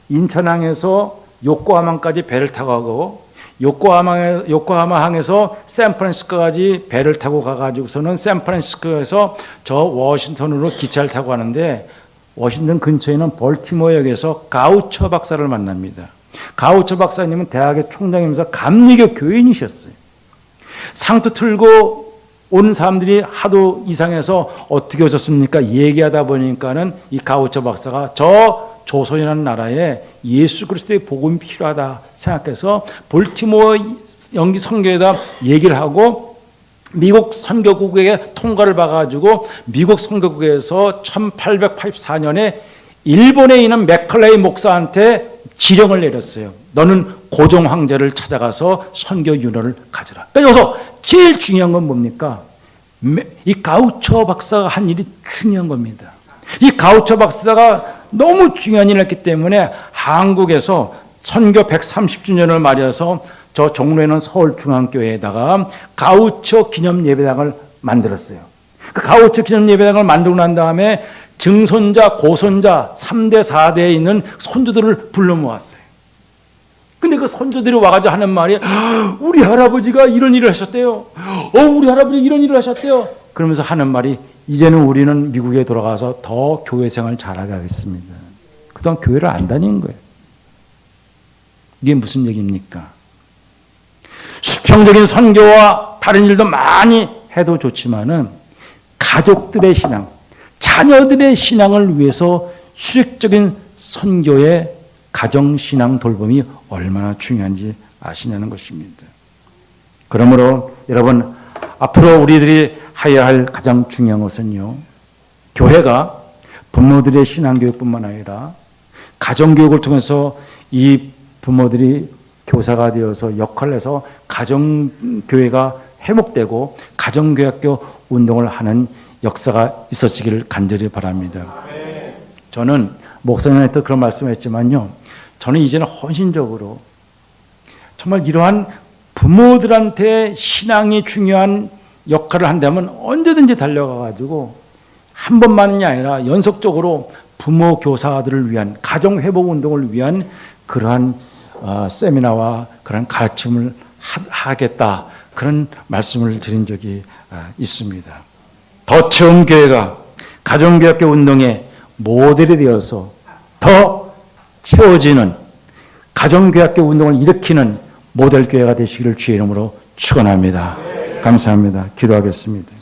인천항에서 요코하마까지 배를 타고 가고 요코하마항에서 샌프란시스코까지 배를 타고 가가지고서는 샌프란시스코에서 저 워싱턴으로 기차를 타고 가는데 워싱턴 근처에는 벌티모어역에서 가우처 박사를 만납니다. 가우처 박사님은 대학의 총장이면서 감리교 교인이셨어요. 상투 틀고 온 사람들이 하도 이상해서 어떻게 오셨습니까? 얘기하다 보니까는 이 가우처 박사가 저 조선이라는 나라에 예수 그리스도의 복음이 필요하다 생각해서 볼티모어 연기 선교에다 얘기를 하고 미국 선교국에게 통과를 받아가지고 미국 선교국에서 1884년에 일본에 있는 맥클레이 목사한테 지령을 내렸어요. 너는 고종 황제를 찾아가서 선교 윤호를 가져라. 그러니까 여기서 제일 중요한 건 뭡니까? 이 가우처 박사가 한 일이 중요한 겁니다. 이 가우처 박사가 너무 중요한 일을 했기 때문에 한국에서 선교 130주년을 맞아서 저 종로에는 서울중앙교회에다가 가우처 기념 예배당을 만들었어요. 그 가우처 기념 예배당을 만들고 난 다음에 증손자, 고손자 3대, 4대에 있는 손주들을 불러 모았어요. 근데 그 손주들이 와가지고 하는 말이 우리 할아버지가 이런 일을 하셨대요. 우리 할아버지 이런 일을 하셨대요. 그러면서 하는 말이 이제는 우리는 미국에 돌아가서 더 교회 생활 잘하게 하겠습니다. 그동안 교회를 안 다닌 거예요. 이게 무슨 얘기입니까? 수평적인 선교와 다른 일도 많이 해도 좋지만은 가족들의 신앙, 자녀들의 신앙을 위해서 수직적인 선교의 가정신앙 돌봄이 얼마나 중요한지 아시냐는 것입니다. 그러므로 여러분, 앞으로 우리들이 해야 할 가장 중요한 것은요, 교회가 부모들의 신앙교육뿐만 아니라 가정교육을 통해서 이 부모들이 교사가 되어서 역할을 해서 가정교회가 회복되고 가정교학교 운동을 하는 역사가 있어지기를 간절히 바랍니다. 저는 목사님한테 그런 말씀을 했지만요, 저는 이제는 헌신적으로 정말 이러한 부모들한테 신앙이 중요한 역할을 한다면 언제든지 달려가가지고 한 번만이 아니라 연속적으로 부모 교사들을 위한 가정회복 운동을 위한 그러한 세미나와 그런 가르침을 하겠다, 그런 말씀을 드린 적이 있습니다. 더 채운 교회가 가정교육교 운동의 모델이 되어서 더 채워지는 가정교육교 운동을 일으키는 모델교회가 되시기를 주의 이름으로 축원합니다. 감사합니다. 기도하겠습니다.